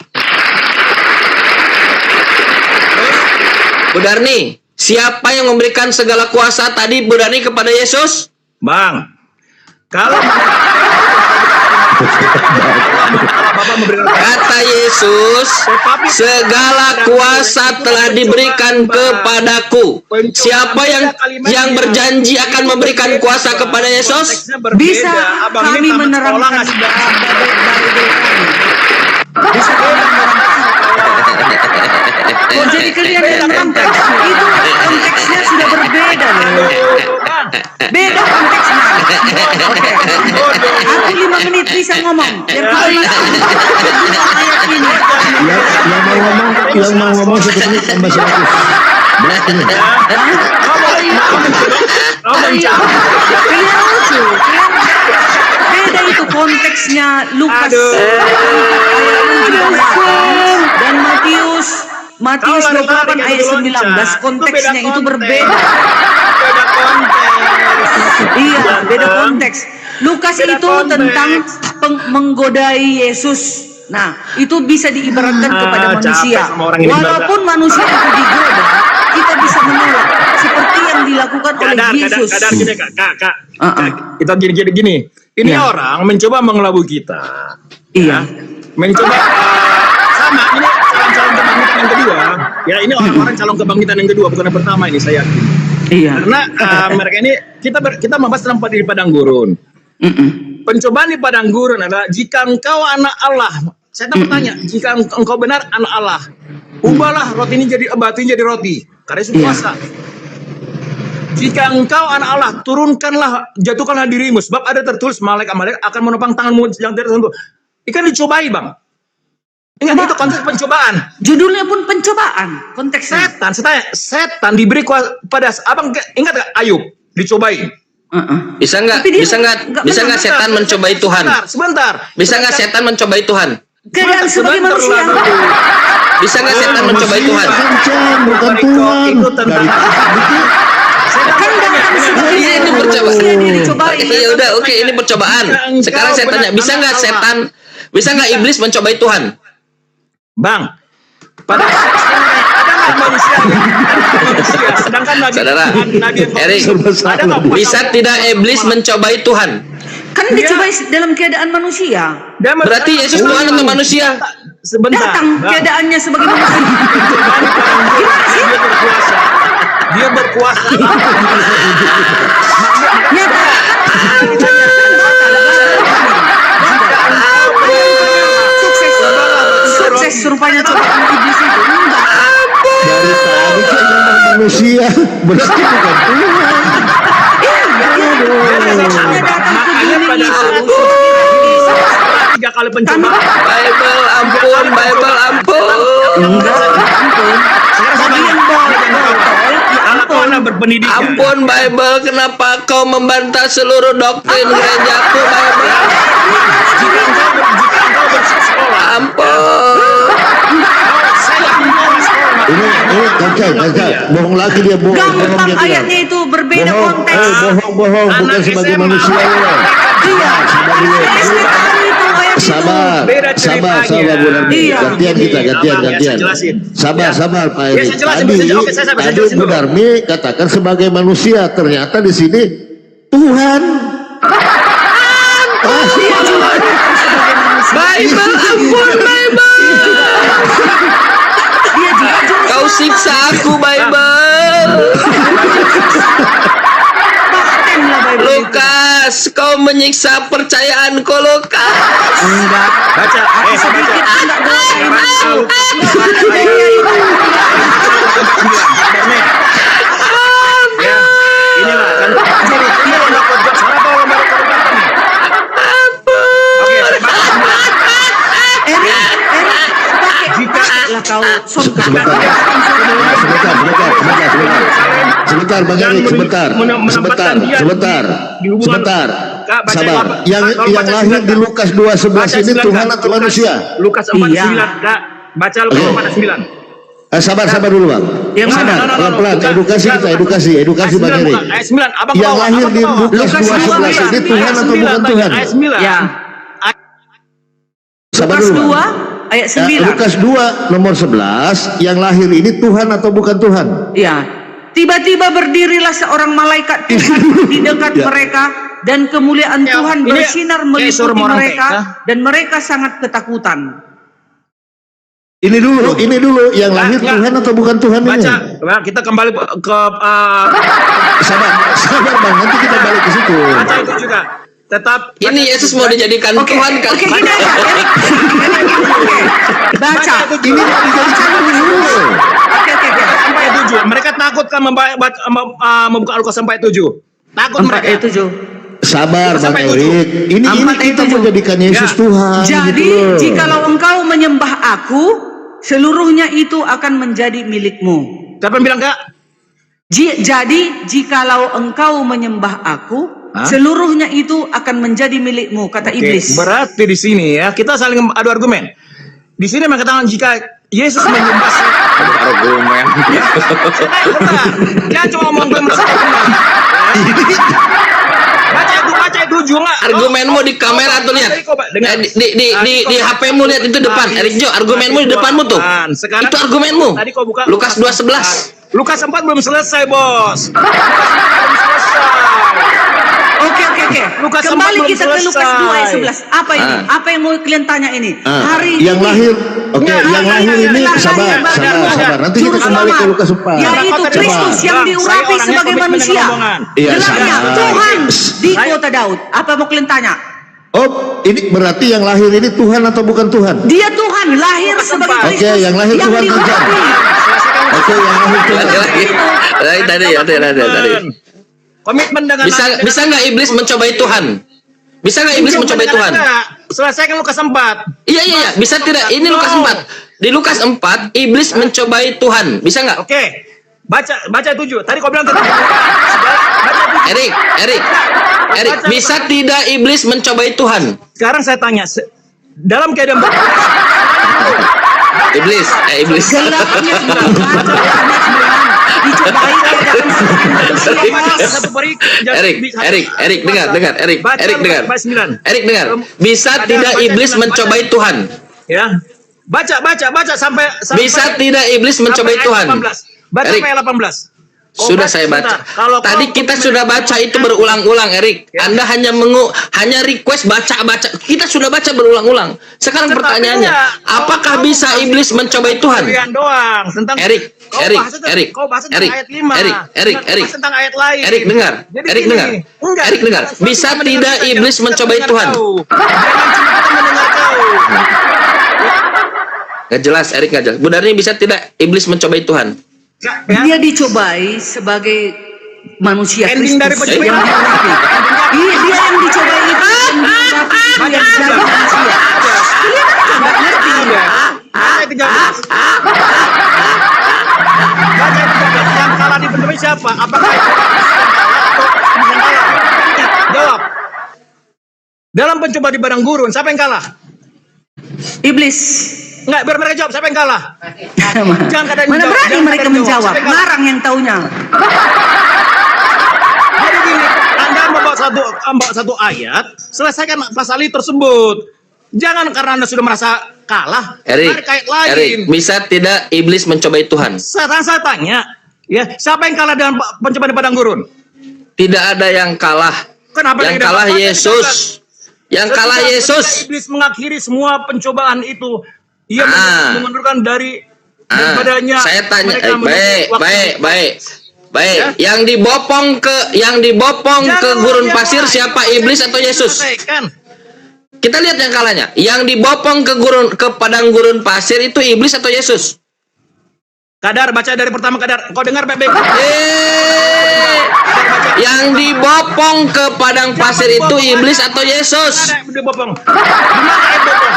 Bu Darni, siapa yang memberikan segala kuasa tadi, Bu Darni, kepada Yesus? Bang, kalau Kata Yesus, segala kuasa telah diberikan kepadaku. Siapa yang berjanji akan memberikan kuasa kepada Yesus? Bisa kami menerangkan Bible kami. Bisa kami menerangkan. Oh, jadi kalian yang menerangkan itu konteksnya sudah berbeda loh. Beda konteksnya. Oke. Aku 5 menit bisa ngomong. Biar kau ayat ini. Yang mau ngomong 1 menit tambah 100. Berat ini. Kalian lucu. Beda itu konteksnya Lukas dan Matius 28 ayat 19. Konteksnya itu berbeda. Iya, beda konteks. Lukas itu tentang menggodai Yesus. Nah, itu bisa diibaratkan kepada manusia. Walaupun manusia itu digoda, kita bisa menolak seperti yang dilakukan oleh Yesus. Gini, Kak. Kita gini. Ini orang mencoba mengelabui kita. Iya. Mencoba sama ini calon-calon kebangkitan yang kedua. Ya, ini orang-orang calon kebangkitan yang kedua, bukan yang pertama ini saya yakin. Iya. Karena mereka ini kita membahas tentang di padang gurun. Pencobaan di padang gurun adalah jika engkau anak Allah. Saya bertanya, jika engkau benar anak Allah, ubahlah roti ini jadi batu ini jadi roti. Karena itu kuasa. Jika engkau anak Allah, jatuhkanlah dirimu. Sebab ada tertulis malaikat akan menopang tanganmu yang tertentu. Ikan dicobai, Bang. Ingat itu konteks pencobaan. Judulnya pun pencobaan. Konteksnya. Setan diberi pada Abang ingat gak Ayub dicobai. Bisa nggak setan mencobai Tuhan? Sebentar. Bisa nggak setan mencobai Tuhan? Keadaan sebagai manusia. Bisa nggak setan mencobai Tuhan? Bukan Tuhan. Itu tentang Kan datang sebagai Ini percobaan. dia dicobai. Ya udah, oke, ini percobaan. Sekarang saya tanya, bisa nggak iblis mencobai Tuhan? Bang, pada ada manusia, sedangkan Saudara, Erik, bisa tidak iblis mencobai Tuhan? Kan dicobai dalam keadaan manusia. Berarti Yesus Tuhan atau manusia? Sebentar. Datang keadaannya sebagai manusia. Dia berkuasa. Nyata. Sukses rupanya cobaan iblis itu. Enggak. Dari tadi kan memang manusia, berarti bukan Tuhan. Makanya pada 3 kali pencobaan. Bible ampun. Enggak, ampun. Bagi yang Kalau Anda berpendidikan. Ampun Bible, kenapa kau membantah seluruh doktrin gerejaku Bible? Jika engkau bersekolah, Ampun. Ini kakak, bohong lagi dia bohong. gampang ayatnya itu berbeda konteks. Bohong, bukan sebagai manusia ya. Iya. Sabar, Bu Darmi. Gantian. Sabar, Pak Erik. Tadi Bu Darmi katakan sebagai manusia, ternyata di sini Tuhan. Bible, ampun Bible. Kau siksa aku Bible. Lukas, kau menyiksa percayaanku Lukas. Enggak. baca. Sedikit enggak masuk. Ya, inilah kan. Jadi dia lomba kojok. Salah apa lomba kojok nih? Oke, Pakai lah kau Sebentar, Bang Erik, sebentar. Kak, baca sabar. apa? Yang Kalau baca lahir 9, di Kak. Lukas 2:11 Baca ini 9, Tuhan Kak. atau manusia? Lukas 4:9, Iya. Kak. Baca Lukas 4:9. Sabar dulu bang. Yang mana? Sabar, pelan-pelan. Edukasi kita, edukasi Bang Erik. Ayat 9, abang Yang bawa, lahir abang di bawa. Lukas Lukas 2:11 ini ayat Tuhan atau 9, bukan tanya, Tuhan? Ayat 9. Ya. Sabar Lukas dulu, 2 Bang. ayat 9. Lukas 2 nomor 11, yang lahir ini Tuhan atau bukan Tuhan? Ya. Tiba-tiba berdirilah seorang malaikat Tuhan di dekat Ya. mereka dan kemuliaan Ya, Tuhan ini bersinar kayak suara meliputi orang mereka TK. dan mereka sangat ketakutan. Ini dulu yang lahir Enggak. Tuhan atau bukan Tuhan ini? Baca. Nah, kita kembali ke Sabar bang, nanti kita balik ke situ. baca itu juga. Tetap Ini Yesus mau dijadikan Oke, Tuhan kan? oke, gini aja. Oke. Baca. Ini Baca dulu. Oke. sampai 7. Mereka takut kan membuka Lukas sampai 7. Takut 4 mereka. ayat 7. Sabar Bang Sampai Erik. Ini 4 kita ayat 7. menjadikan Yesus Ya. Tuhan. Jadi, gitu loh. jikalau engkau menyembah aku, seluruhnya itu akan menjadi milikmu. Siapa yang bilang, Kak? Jadi, jikalau engkau menyembah aku, seluruhnya itu akan menjadi milikmu, kata Oke, iblis. berarti di sini ya kita saling adu argumen. Di sini mengatakan jika Yesus menyembah Argumen. Jangan cuma ngomong gue merasa benar. Baca itu juga. Argumenmu di kamera tuh lihat. Di HP-mu lihat itu depan. Erik Jo, argumenmu di depanmu tuh. Itu argumenmu. Tadi kau buka Lukas 2:11. Lukas 4 belum selesai, Bos. Oke. Lukas Kembali 4 kita belum ke Lukas selesai. 2 ayat 11. Apa ini? Apa yang mau kalian tanya ini? Hari yang ini. lahir, oke, Enggak, yang hari lahir ini lahir sabar. Nanti kita Juru kembali ke selamat, Lukas 4. yaitu Sabar. Kristus yang Bang, diurapi saya orangnya sebagai komitmen manusia. dengan omongan. Iya, Gelarnya sabar. Tuhan di kota Daud. Apa mau kalian tanya? Oh, ini berarti yang lahir ini Tuhan atau bukan Tuhan? Dia Tuhan lahir sebagai Oke, Kristus yang lahir Tuhan diurapi. kerja. Oke, yang lahir Tuhan. Tadi. Komitmen dengan Bisa nggak iblis mencobai Tuhan? Bisa nggak iblis mencobai Tuhan? Selesaikan Lukas 4. Iya. Bisa tidak? Ini Lukas 4. Di Lukas 4, iblis mencobai Tuhan. Bisa nggak? Oke. Baca 7. Tadi kau bilang tadi. Baca 7. Erik, bisa tidak iblis mencobai Tuhan? Sekarang saya tanya, dalam keadaan Iblis. Gelapnya dicobai Erik, dengar. Erik, dengar. Bisa tidak iblis mencobai Tuhan? Ya. Baca sampai Bisa tidak iblis mencobai sampai Tuhan? ayat 18. Baca Erik. sampai ayat 18. Sudah saya baca. Kalau Tadi kita sudah baca itu berulang-ulang, Erik. Anda hanya request baca. Kita sudah baca berulang-ulang. Sekarang pertanyaannya, apakah bisa iblis mencobai Tuhan? Doang tentang Erik. Kau bahas tentang ayat 5. Erik. Tentang ayat lain. Erik dengar. Jadi Erik gini, dengar. enggak, Erik dengar. Bisa kita tidak mendengar iblis saja. mencobai Kita Tuhan? mendengar kau. Jangan cuma kita mendengar kau. Nggak jelas, Erik nggak jelas. Bu Darni, bisa tidak iblis mencobai Tuhan? Ya. Dia dicobai sebagai manusia Ending dari Kristus pencobaan. yang diurapi. Dia yang dicobai itu yang diurapi itu yang jadi manusia. Kalian kan nggak ngerti. Ayat 13. Baca ayat 13. Yang kalah di pencobaan siapa? Apakah itu yang kalah atau yang kalah? Jawab. Dalam pencobaan di padang gurun, siapa yang kalah? Iblis. Enggak, biar mereka jawab. Siapa yang kalah? Jangan kadang Mana jawab, berani jangan mereka kadang jawab. menjawab? Siapa yang kalah? Ngarang yang taunya. Jadi gini, Anda membawa satu ayat, selesaikan pasal itu tersebut. Jangan karena Anda sudah merasa kalah, Erik, tarik ayat lain. Erik, bisa tidak iblis mencobai Tuhan? Sekarang saya tanya, ya siapa yang kalah dengan pencobaan di padang gurun? Tidak ada yang kalah. Kenapa Yang tidak kalah dapat? Yesus. Yang kalah Ketika Yesus. Iblis mengakhiri semua pencobaan itu, ia Ah. mengundurkan daripadanya. Saya tanya, mereka menunggu waktu. baik. Ya? Yang dibopong ke gurun Jangan pasir jawab. siapa, iblis atau Yesus? Selesaikan. Kita lihat yang kalahnya. Yang dibopong ke padang gurun pasir itu iblis atau Yesus? Kadar, baca dari pertama Kadar. Kau dengar baik-baik. Yang dibopong ke padang pasir itu iblis atau Yesus? Mana yang dibopong? Di mana yang dibopong?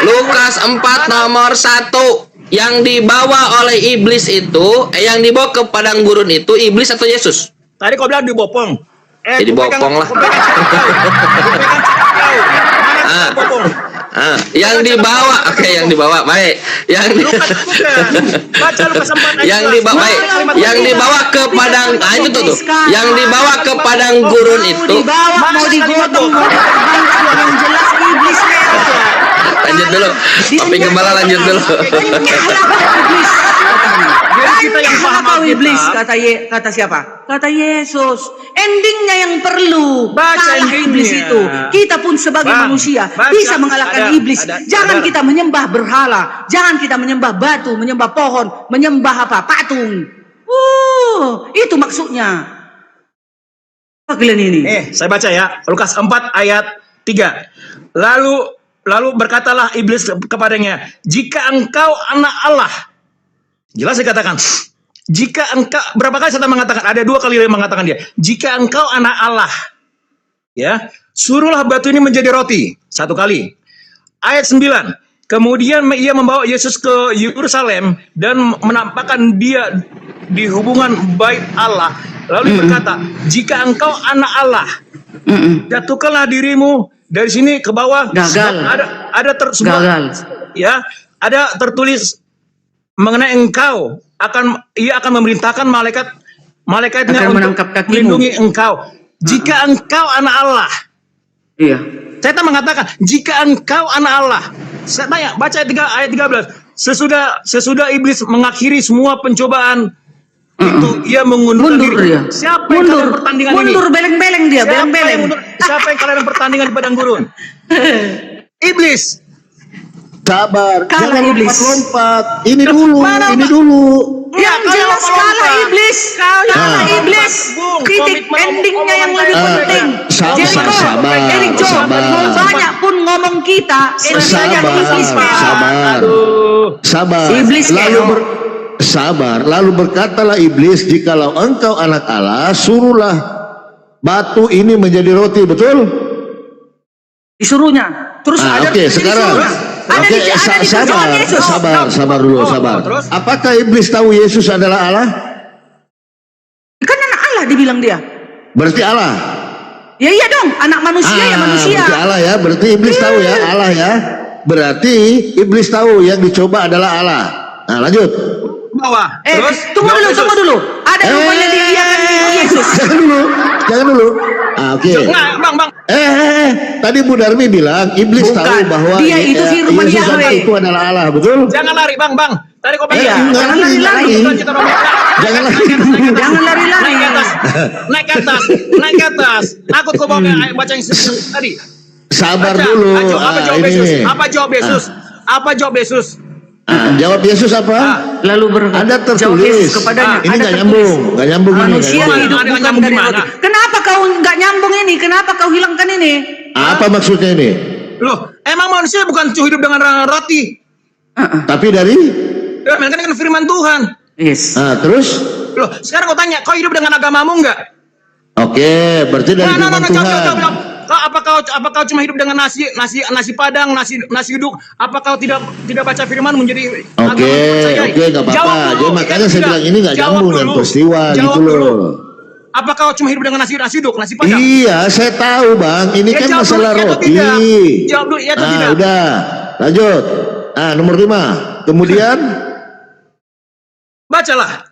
Lukas 4 nomor 1. Yang dibawa oleh iblis itu, yang dibawa ke padang gurun itu iblis atau Yesus? Tadi kau bilang dibopong. Jadi bopong lah. Yang dibawa, oke, yang dibawa baik. Yang dibawa baik. Yang dibawa ke padang, itu tuh. Yang dibawa ke padang gurun itu. Mau digotong, mau terbang, yang jelas iblis lewat. Lanjut dulu. Topik gembala lanjut dulu. Kita yang paham iblis, kata siapa? Kata Yesus. Endingnya yang perlu kalah iblis itu. Kita pun sebagai manusia bisa mengalahkan iblis. Jangan kita menyembah berhala, jangan kita menyembah batu, menyembah pohon, menyembah apa? Patung. Itu maksudnya. Pagilian ini. Saya baca ya, Lukas 4 ayat 3. Lalu berkatalah iblis kepadanya, jika engkau anak Allah. Jelas dikatakan, jika engkau, berapa kali Satan mengatakan, ada 2 kali dia mengatakan dia, jika engkau anak Allah, ya, suruhlah batu ini menjadi roti. 1 kali. Ayat 9, kemudian ia membawa Yesus ke Yerusalem dan menampakkan dia di hubungan bait Allah. Lalu berkata, jika engkau anak Allah, jatuhkanlah dirimu dari sini ke bawah. Gagal. Gagal. Ya, ada tertulis mengenai engkau ia akan memerintahkan malaikatnya akan untuk menangkap kakimu, melindungi engkau. Jika engkau anak Allah. Iya. Saya mengatakan jika engkau anak Allah. Saya tanya, baca ayat 13. Sesudah iblis mengakhiri semua pencobaan itu, ia mengundurkan diri. Dia. Siapa yang kalian pertandingan ini? Mundur, beleng-beleng dia, beleng-beleng. Siapa yang kalian pertandingan di padang gurun? Iblis. Sabar, Kalah jangan iblis. lompat-lompat. Ini dulu. Yang jelas kalah iblis. Kalah iblis. Titik endingnya yang lebih penting. Sabar. Banyak pun ngomong kita. Sabar. Iblis Lalu berkatalah iblis, jikalau engkau anak Allah, suruhlah batu ini menjadi roti. Betul? Disuruhnya. Terus ada sekarang. Sabar dulu. Apakah iblis tahu Yesus adalah Allah? Kan anak Allah dibilang dia. Berarti Allah. Ya iya dong, anak manusia ya manusia. Berarti Allah ya, berarti iblis tahu ya, Allah ya. Berarti iblis tahu yang dicoba adalah Allah. Nah, lanjut. Bawah. Tunggu dulu. Ada rupanya diiyakan Yesus. Jangan dulu. Oke. Bang. Tadi Bu Darmi bilang iblis tahu bahwa dia itu firman Yesus Yahweh. itu adalah Allah, betul? Jangan lari, Bang. Tadi kau bilang. Jangan lari-lari. Jangan lari-lari. Naik ke atas. Takut kau bawa baca yang tadi. Sabar dulu. Apa jawab Yesus? Jawab Yesus apa? Lalu ada tertulis kepadanya. Ini nggak nyambung. Manusia hidup bukan dari roti. Kenapa kau nggak nyambung ini? Kenapa kau hilangkan ini? Apa maksudnya ini? Loh, emang manusia bukan hidup dengan roti? Tapi dari? Kan firman Tuhan. Yes. Terus? Loh, sekarang kau tanya, kau hidup dengan agamamu enggak? Oke, berarti dari firman Tuhan. Apa kau cuma hidup dengan nasi padang, nasi uduk? Apa kau tidak baca firman menjadi Oke, enggak apa-apa. Jadi makanya saya bilang ini enggak nyambung dengan peristiwa gitu loh. Apa kau cuma hidup dengan nasi uduk, nasi padang? Iya, saya tahu, Bang. Ini kan masalah roti. Jawab dulu, iya atau tidak? Udah. Lanjut. Nomor 5. Kemudian bacalah.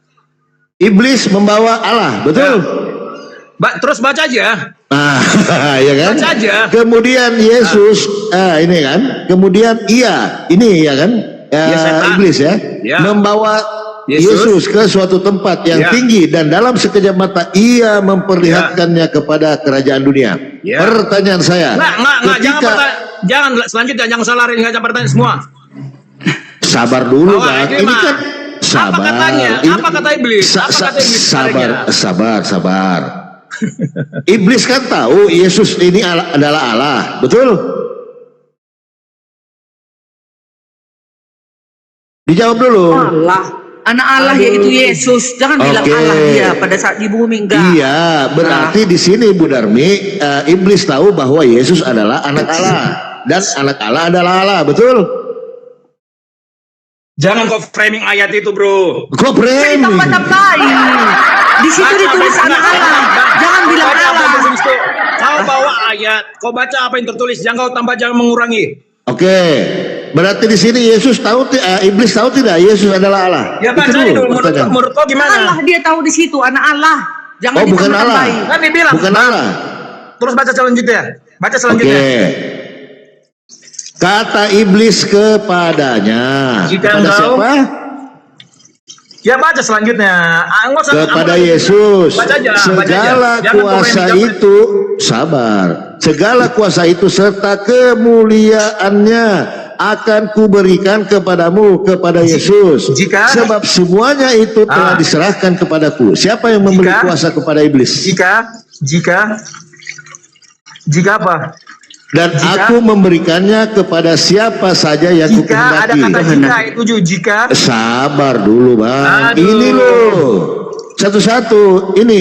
Iblis membawa Allah, betul? Terus baca aja. Ya kan? Baca aja. Kemudian Yesus, ini kan? Kemudian ini ya kan? Iblis ya, membawa Yesus ke suatu tempat yang tinggi dan dalam sekejap mata ia memperlihatkannya kepada kerajaan dunia. Pertanyaan saya, jangan selanjutnya jangan salah jangan pertanyaan semua. Sabar dulu, Bang. Ini kan sabar. Apa katanya? Apa kata iblis? Sabar. Iblis kan tahu Yesus ini adalah Allah, betul? Dijawab dulu. Anak Allah yaitu Yesus. Jangan bilang Allah dia pada saat di bumi enggak. Iya, berarti di sini Bu Darmi, iblis tahu bahwa Yesus adalah anak Allah dan anak Allah adalah Allah, betul? Jangan kau framing ayat itu, bro. Kok framing? Di situ ditulis anak Allah. Jangan bilang Baca apa yang Allah. tertulis tuh. Kau bawa ayat, kau baca apa yang tertulis, jangan kau tambah, jangan mengurangi. Oke, berarti di sini Yesus tahu, iblis tahu tidak Yesus adalah Allah? Ya baca Itu itu, pertanyaan. menurut kau gimana? Allah dia tahu di situ anak Allah. Jangan Oh, bukan Allah. ditambah-tambahi. Kan dibilang. Bukan Allah. Terus baca selanjutnya. Baca Oke. selanjutnya. Kata iblis kepadanya. Jika Kepada engkau- siapa? Ya baca selanjutnya. Nggak usah- Kepada apa- Yesus. Baca aja, baca Segala aja. Jangan kuasa komen, itu, sabar. Segala kuasa itu serta kemuliaannya akan kuberikan kepadamu, kepada Yesus. jika- Sebab semuanya itu telah diserahkan kepadaku. Siapa yang memberi Jika- kuasa kepada iblis? Jika apa? Dan jika- aku memberikannya kepada siapa saja yang Jika ada kukehendaki. kata jika itu juga jika. Sabar dulu bang. Aduh. Ini loh. Satu-satu. Ini.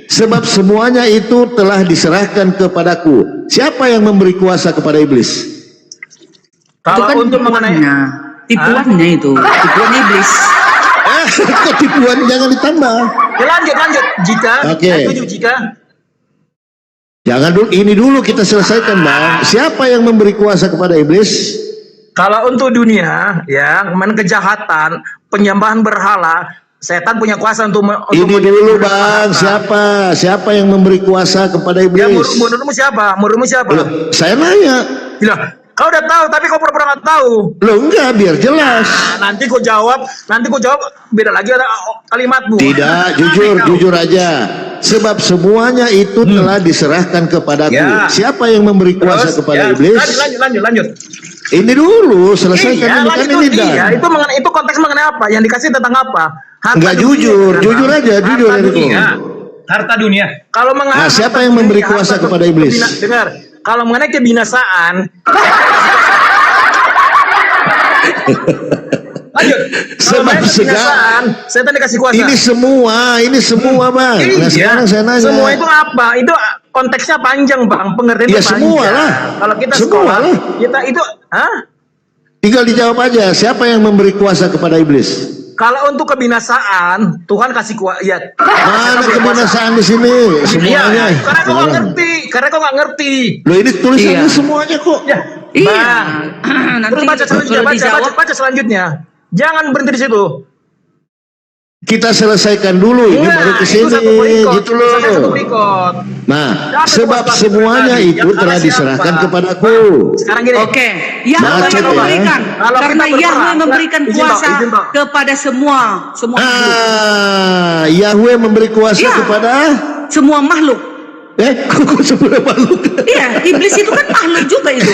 Sebab semuanya itu telah diserahkan kepadaku. Siapa yang memberi kuasa kepada iblis? Itu Kalau kan untuk mengenai tipuannya itu. Tipuan iblis. Kok tipuan jangan ditambah. Ya, lanjut. Jika Oke. itu jika Jangan dulu. Ini dulu kita selesaikan bang. Siapa yang memberi kuasa kepada iblis? kalau untuk dunia ya, main kejahatan, penyembahan berhala, setan punya kuasa untuk Ini dulu bang. Siapa yang memberi kuasa kepada Ya, iblis? menurutmu siapa? Menurutmu siapa? Loh, saya nanya. Gila, kau udah tahu tapi kau pura-pura nggak tahu. Loh enggak, biar jelas. Nanti kau jawab beda lagi ada kalimatmu. Tidak, Aneh kau. jujur aja. Sebab semuanya itu telah diserahkan kepadaku. Ya. Siapa yang memberi kuasa Terus, kepada ya, iblis? Lanjut. Ini dulu, selesaikan Iya, ini kan lanjut. ini Iya, dan. itu konteks mengenai apa? Yang dikasih tentang apa? Harta Enggak dunia, jujur, kan, jujur Bang? aja, jujur Harta Enrico. dunia. Harta dunia. Kalau mengenai Nah, siapa harta yang memberi dunia, kuasa harta kepada iblis? Dengar, kalau mengenai kebinasaan, lanjut. Kalau Sebab mengenai segala- kebinasaan, setan dikasih kuasa. ini semua bang. Nah Iya, sekarang saya nanya. semua itu apa? Itu konteksnya panjang bang, pengertiannya Ya, panjang. semua lah. Kalau kita Semua sekolah, lah. kita itu, Tinggal dijawab aja. Siapa yang memberi kuasa kepada iblis? kalau untuk kebinasaan, Tuhan kasih kuasa. Ya, Mana kebinasaan di sini? Semuanya. Iya, karena kau nggak Sekarang. ngerti, Loh ini tulisannya Iya. semuanya kok. Ya, Iya. Bang. Nanti Terus baca selanjutnya, kalau dijawab, baca selanjutnya. Jangan berhenti di situ. Kita selesaikan dulu ini baru ke itu sini satu berikut. gitu Satu loh. berikut. Nah, Jangan sebab lupa semuanya tadi. itu Yang telah kalah diserahkan siapa? kepadaku. Sekarang gini. Oke, Yahweh Macet yang ya. memberikan. Kalau Karena kita berperang, Yahweh memberikan izin, Pak, kuasa izin, Pak. kepada semua makhluk. Yahweh memberi kuasa Iya. kepada Semua makhluk. kok sebenarnya makhluk? Iya, iblis itu kan makhluk juga itu.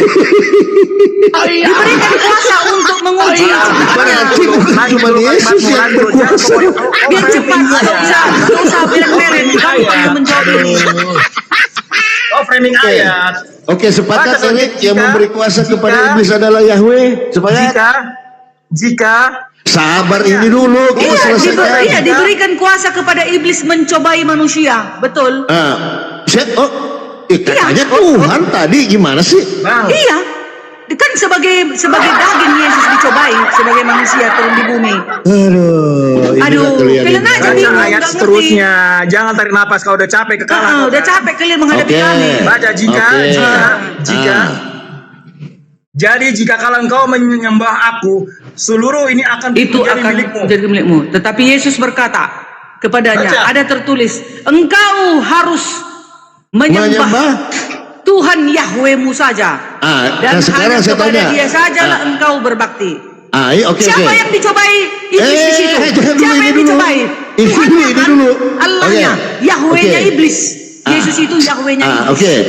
Diberikan kuasa untuk menguji yang ciptaannya. Berarti bukan cuma Yesus yang berkuasa. Biar cepat, nggak usah beren-beren. Kamu perlu menjawab ini. Oh, framing ayat. Oke, sepakat Baca Erik jika- yang memberi kuasa kepada jika- iblis adalah Yahweh. Sepakat? Jika Sabar ini dulu kita selesaikan. Iya, diberikan kuasa kepada iblis mencobai manusia. Betul. Katanya Tuhan tadi gimana sih? Bang, Iya. Kan sebagai daging Yesus dicobai sebagai manusia turun di bumi. Aduh, ini Aduh, nggak kalian kalian ini. aja baca bingung, ayat nggak seterusnya. Jangan tarik napas kalau udah capek kekalah. Udah capek kalian menghadapi Oke. kami. Baca jika. Ah. Jadi jika kalau engkau menyembah aku, seluruh ini akan Itu menjadi akan milikmu. menjadi milikmu. Tetapi Yesus berkata kepadanya, Baca. ada tertulis, engkau harus menyembah Tuhan Yahwehmu saja. Dan Nah sekarang hanya saya kepada tanya. Dia sajalah engkau berbakti. Oke. Siapa yang dicobai? Iblis di situ. Jangan dulu, Siapa ini yang dulu. dicobai? Ini Tuhannya dulu, kan? ini dulu. Allahnya, Oke. Yahwehnya Oke. iblis. Yesus itu Yahwehnya iblis.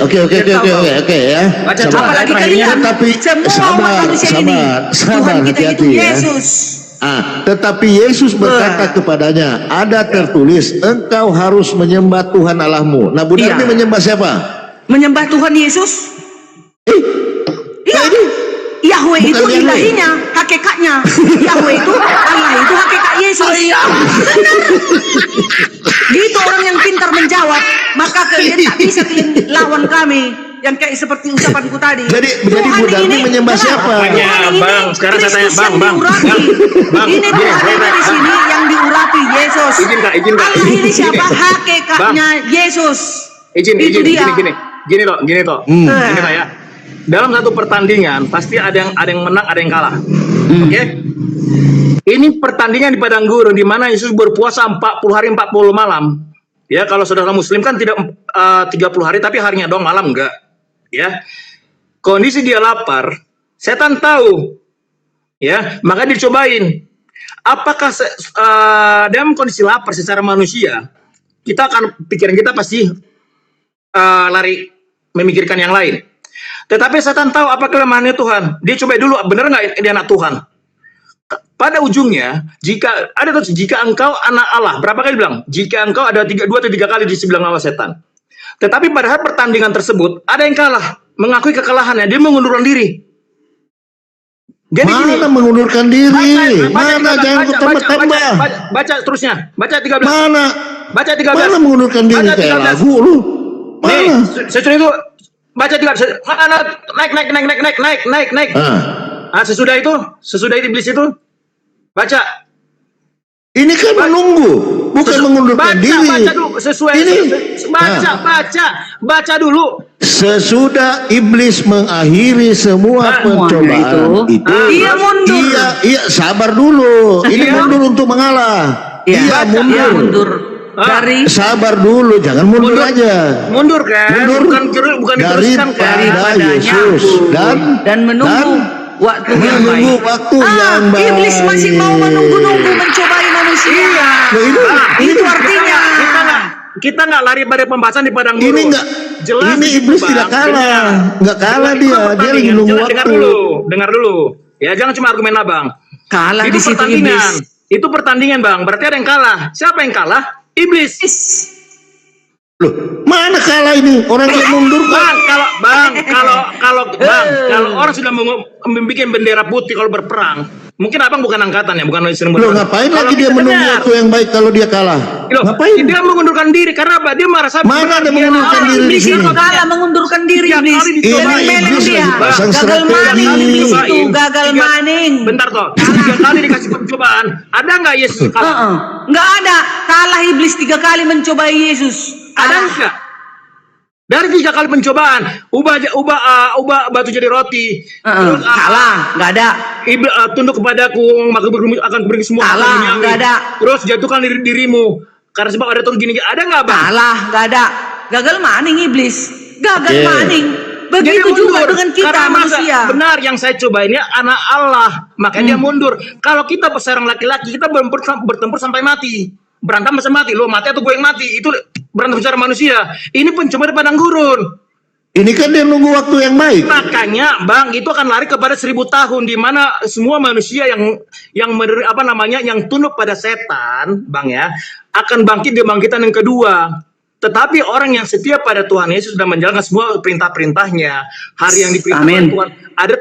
Oke ya. Baca Sabar. Apalagi Terakhirnya, kalian, tapi semua umat manusia ini, Tuhan kita itu hati-hati ya. Yesus. Tetapi Yesus berkata kepadanya, ada tertulis, engkau harus menyembah Tuhan Allahmu. Nah, Bu Iya. Darmi menyembah siapa? Menyembah Tuhan Yesus. Iya. Yahweh Bukan itu Yahweh. ilahinya, hakikatnya. Yahweh itu Allah itu hakikat Yesus. Benar. Gitu orang yang pintar menjawab, maka kalian tak bisa kalian lawan kami. yang kayak seperti ucapanku tadi. Jadi Bu Darmi menyembah siapa? Bang, sekarang saya tanya, Bang. Ini Tuhan ada di sini yang diurapi Yesus. Izin, Kak. Allah ini siapa? Hakikatnya Yesus. Izin, Itu dia. gini toh. Gini toh ya. Dalam satu pertandingan pasti ada yang menang, ada yang kalah. Oke? Ini pertandingan di padang gurun di mana Yesus berpuasa 40 hari 40 malam. Ya, kalau saudara muslim kan tidak 30 hari tapi harinya doang, malam enggak. Ya. Kondisi dia lapar, setan tahu. Ya, maka dicobain. Apakah dalam kondisi lapar secara manusia, pikiran kita pasti lari memikirkan yang lain. Tetapi setan tahu apa kelemahannya Tuhan. Dia coba dulu, benar nggak dia anak Tuhan? Pada ujungnya, jika engkau anak Allah, berapa kali bilang? Jika engkau ada 2 atau 3 kali di sebelah lawan setan. Tetapi pada saat pertandingan tersebut, ada yang kalah, mengakui kekalahannya, dia mengundurkan diri. Jadi mana mengundurkan diri? Mana jangan tambah-tambah. Baca terusnya, baca 13. Baca 13. Mana mengundurkan diri kayak lagu lu? Nih, sesudah itu baca 13. Naik. Sesudah itu iblis itu baca. Ini kan menunggu, bukan mengundurkan diri. Baca dulu sesuai. Baca dulu. Sesudah iblis mengakhiri semua pencobaan itu, Ia mundur. Iya, sabar dulu. Ini mundur untuk mengalah. Iya, mundur. Dari Sabar dulu, jangan mundur aja. Mundur kan? Bukan diteruskan kan? Daripada Yesus dan menunggu waktu yang baik. waktu yang baik. Iblis masih mau menunggu-nunggu mencobai manusia. Iya. Itu artinya kita nggak lari pada pembahasan di padang gurun. Ini enggak. Jelas ini iblis Bang. tidak kalah. Enggak kalah dia. Dia lagi nunggu waktu. Dengar dulu. Ya, jangan cuma argumen Abang. kalah Itu di situ pertandingan. iblis. Itu pertandingan, Bang. Berarti ada yang kalah. Siapa yang kalah? Iblis. Loh, mana kalah ini? Orang yang mundur Bang, kalau orang sudah membuat bendera putih kalau berperang, mungkin Abang bukan angkatan ya, bukan sering Loh, berperang. ngapain Kalau lagi dia kita menunggu dengar, waktu yang baik kalau dia kalah? loh, Ngapain? dia mengundurkan diri karena apa? Dia merasa Mana ada mengundurkan diri di Iblis sini? itu kalah mengundurkan diri Tiap iblis. kali dicoba. Meleng-meleng Iblis dia. lagi pasang Gagal strategi. maning iblis itu, Cobain. gagal maning. Bentar toh, 3 kali dikasih pencobaan. Ada nggak Yesus kalah? Nggak ada. Kalah iblis 3 kali mencobai Yesus. Ada nggak? Dari 3 kali pencobaan, ubah batu jadi roti. Terus, Kalah, nggak ada. Tunduk kepadaku, maka akan beri semua. Kalah, akan duniawi. nggak ada. Terus jatuhkan dirimu. Karena sebab ada terus gini, ada nggak Bang? Kalah, nggak ada. Gagal maning iblis. Gagal maning. Begitu Jadi juga mundur. dengan kita Karena manusia. benar yang saya coba ini anak Allah, makanya dia mundur. Kalau kita seorang laki-laki, kita bertempur sampai mati. Berantem sampai mati, lo mati atau gue yang mati, itu berantem secara manusia. Ini pencobaan di padang gurun. Ini kan dia nunggu waktu yang baik. Makanya Bang, itu akan lari kepada 1000 tahun di mana semua manusia yang tunduk pada setan, Bang ya, akan bangkit di bangkitan yang kedua. Tetapi orang yang setia pada Tuhan Yesus sudah menjalankan semua perintah-perintahnya. Hari yang diperintahkan Tuhan ada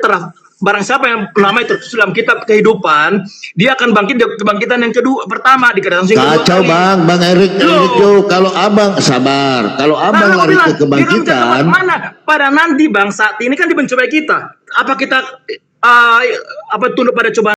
barang siapa yang namanya tertulis dalam kitab kehidupan, dia akan bangkit di kebangkitan yang pertama di kedatangan yang kedua. Kacau Bang Erik Jo. Kalau Abang sabar, kalau Abang lari ke kebangkitan, mana? Pada nanti Bang, saat ini kan dibencobai kita. Apa kita tunduk pada cobaan